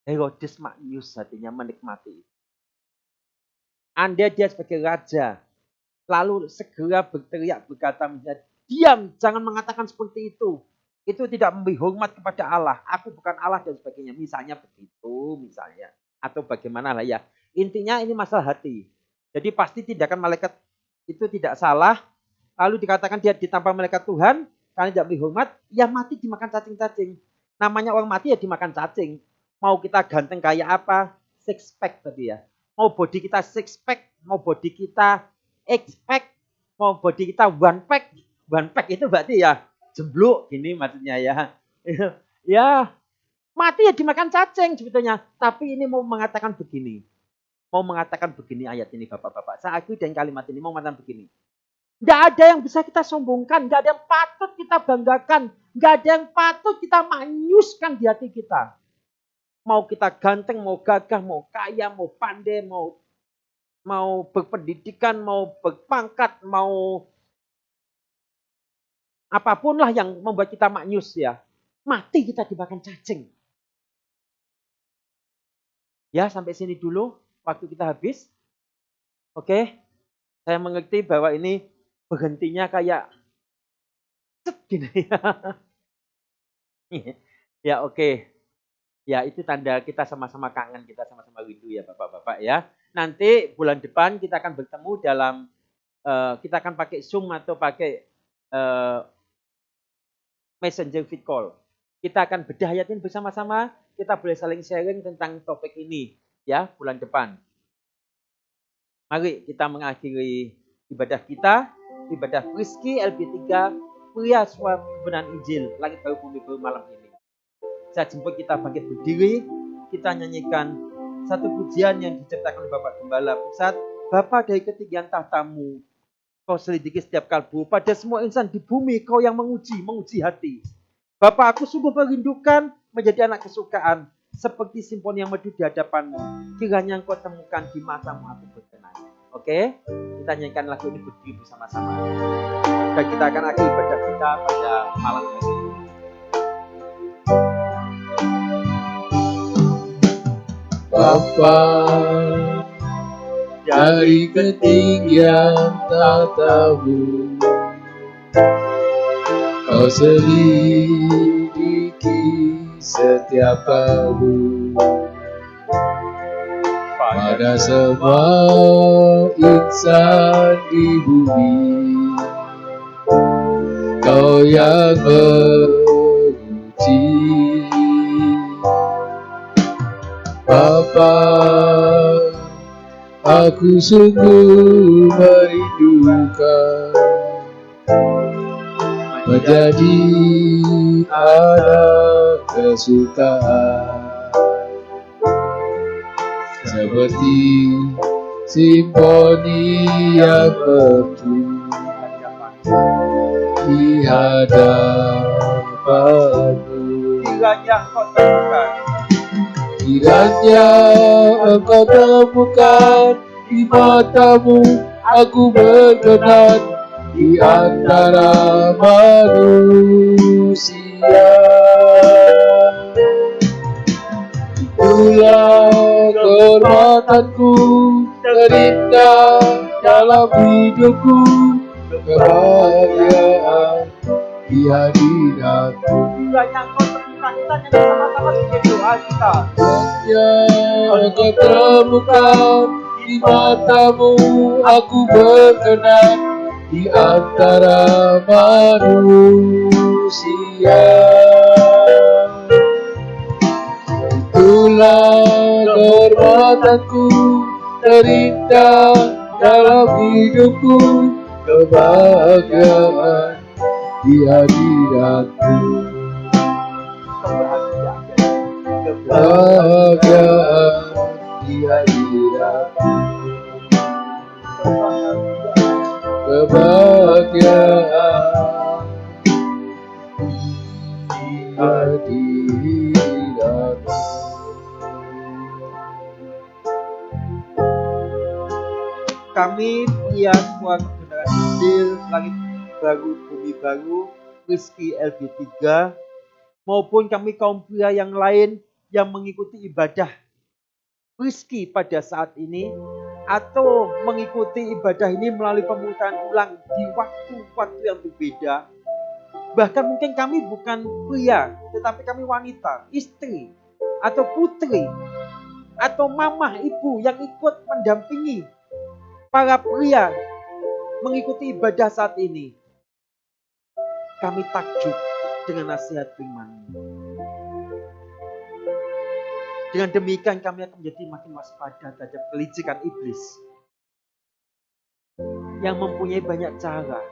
Herodes maknyus hatinya menikmati. Anda dia sebagai raja, lalu segera berteriak berkata misalnya, diam, jangan mengatakan seperti itu. Itu tidak memberi hormat kepada Allah. Aku bukan Allah dan sebagainya. Misalnya begitu, misalnya. Atau bagaimana lah ya. Intinya ini masalah hati. Jadi pasti tindakan malaikat itu tidak salah. Lalu dikatakan dia ditampar malaikat Tuhan. Karena tidak memberi hormat, ia mati dimakan cacing-cacing. Namanya orang mati ya dimakan cacing. Mau kita ganteng kayak apa? Six pack tadi ya. Mau body kita six pack, mau body kita X pack, mau body kita one pack. One pack itu berarti ya jembluk gini maksudnya ya. Ya, mati ya dimakan cacing sebetulnya. Tapi ini mau mengatakan begini. Mau mengatakan begini ayat ini Bapak-bapak. Saya akui dengan kalimat ini mau mengatakan begini. Nggak ada yang bisa kita sombongkan. Nggak ada yang patut kita banggakan. Nggak ada yang patut kita manyuskan di hati kita. Mau kita ganteng, mau gagah, mau kaya, mau pandai, mau berpendidikan, mau berpangkat, mau apapun lah yang membuat kita maknyus ya. Mati kita dimakan cacing. Ya, sampai sini dulu. Waktu kita habis. Oke. Saya mengerti bahwa ini berhentinya kayak gini ya. Ya, oke. Ya, itu tanda kita sama-sama kangen, kita sama-sama rindu ya Bapak-bapak ya. Nanti bulan depan kita akan bertemu dalam kita akan pakai Zoom atau pakai Messenger Vid Call. Kita akan bedah ayat ini bersama-sama. Kita boleh saling sharing tentang topik ini ya bulan depan. Mari kita mengakhiri ibadah kita, ibadah Rizky LB3, pria suara kebenaran Injil, langit baru bumi baru malam ini. Saya jemput kita bangkit berdiri, kita nyanyikan satu pujian yang diciptakan oleh Bapak Gembala Pusat. Bapa dari ketinggian tahtamu, kau selidiki setiap kalbu, pada semua insan di bumi kau yang menguji hati. Bapa, aku sungguh merindukan menjadi anak kesukaan, seperti simponi yang merdu di hadapanmu. Kiranya engkau temukan di matamu aku berkenan. Oke, kita nyanyikan lagu ini berdiri bersama-sama. Dan kita akan akhiri ibadah kita pada malam ini. Bapa dari ketinggian tahtamu, kau selidiki setiap kalbu, pada semua insan di bumi, kau yang menguji. Bapa, aku sungguh merindukan menjadi anak kesukaan, seperti simponi yang merdu di hadapanmu. Kiranya engkau temukan di matamu aku berkenan di antara manusia. Itulah kehormatanku terindah dalam hidupku, kebahagiaan di hadiratmu. Yang engkau temukan di matamu aku berkenan di antara manusia. Itulah kehormatanku terindah dalam hidupku, kebahagiaan di hadiratmu. Kebahagiaan di hadiratmu, kebahagiaan di hadiratmu. Kami pria suara kebenaran Injil, langit baru bumi baru, Rizky LB3, maupun kami kaum pria yang lain yang mengikuti ibadah Rizky pada saat ini, atau mengikuti ibadah ini melalui pemutaan ulang di waktu-waktu yang berbeda. Bahkan mungkin kami bukan pria, tetapi kami wanita, istri, atau putri, atau mamah, ibu yang ikut mendampingi para pria mengikuti ibadah saat ini. Kami takjub dengan nasihat firman-Mu. Dengan demikian kami akan menjadi makin waspada terhadap kelicikan iblis yang mempunyai banyak cara,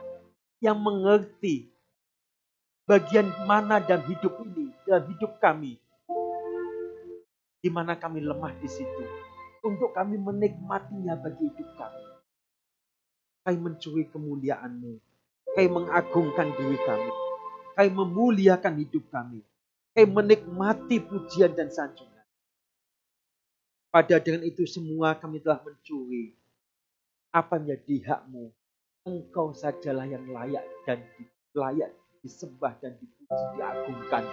yang mengerti bagian mana dalam hidup ini, dalam hidup kami, di mana kami lemah di situ, untuk kami menikmatinya bagi hidup kami. Kami mencuri kemuliaan-Mu, kami mengagungkan diri kami, kami memuliakan hidup kami, kami menikmati pujian dan sanjungan. Pada dengan itu semua kami telah mencuri apa menjadi hak-Mu. Engkau sajalah yang layak disembah dan dipuji, diagungkan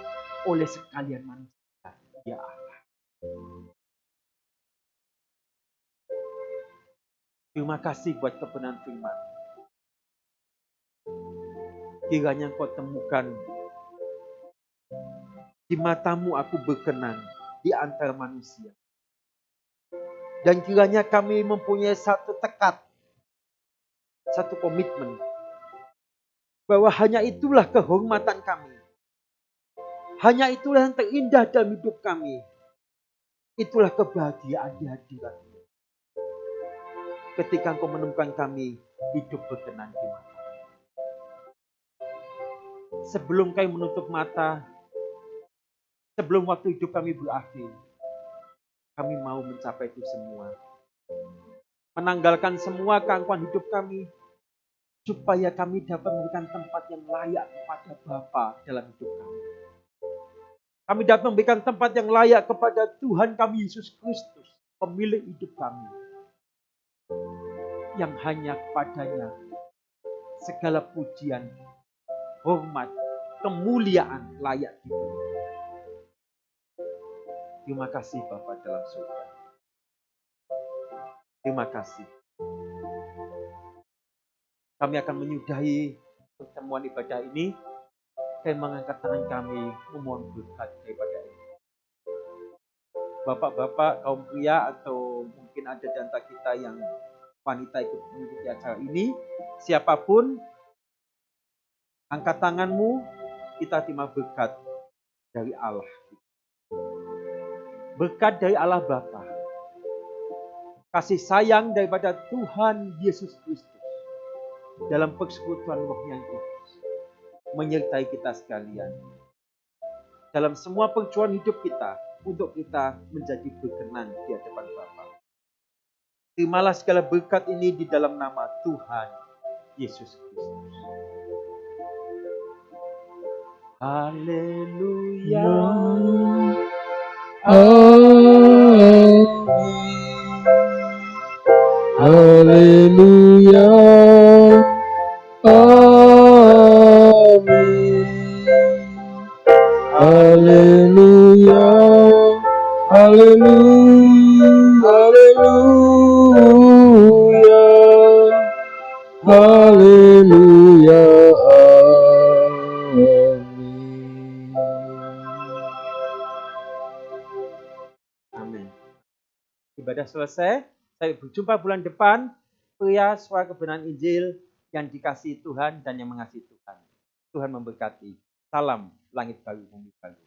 oleh sekalian manusia, ya Allah. Terima kasih buat kebenaran firman. Kiranya Engkau temukan di mata-Mu aku berkenan di antara manusia. Dan kiranya kami mempunyai satu tekad, satu komitmen, bahwa hanya itulah kehormatan kami. Hanya itulah yang terindah dalam hidup kami. Itulah kebahagiaan di hadirat-Mu. Ketika Engkau menemukan kami hidup berkenan di mata. Sebelum kami menutup mata, sebelum waktu hidup kami berakhir, kami mau mencapai itu semua. Menanggalkan semua keangkuhan hidup kami, supaya kami dapat memberikan tempat yang layak kepada Bapa dalam hidup kami. Kami dapat memberikan tempat yang layak kepada Tuhan kami Yesus Kristus, pemilik hidup kami. Yang hanya kepadanya segala pujian, hormat, kemuliaan layak diberikan. Terima kasih Bapa dalam surga. Terima kasih. Kami akan menyudahi pertemuan ibadah ini. Kami mengangkat tangan kami memohon berkat daripada ini. Bapak-bapak, kaum pria, atau mungkin ada di antara kita yang wanita ikut mengikuti acara ini, siapapun, angkat tanganmu, kita terima berkat dari Allah. Berkat dari Allah Bapa, kasih sayang daripada Tuhan Yesus Kristus dalam persekutuan Roh yang kudus menyertai kita sekalian dalam semua perjuangan hidup kita untuk kita menjadi berkenan di hadapan Bapa. Terimalah segala berkat ini di dalam nama Tuhan Yesus Kristus. Haleluya. Amin. Haleluya. Amin. Haleluya. Haleluya. Haleluya. Amin. Ibadah selesai. Sampai berjumpa bulan depan. Pria suara kebenaran Injil yang dikasihi Tuhan dan yang mengasihi Tuhan. Tuhan memberkati. Salam langit baru, bumi baru.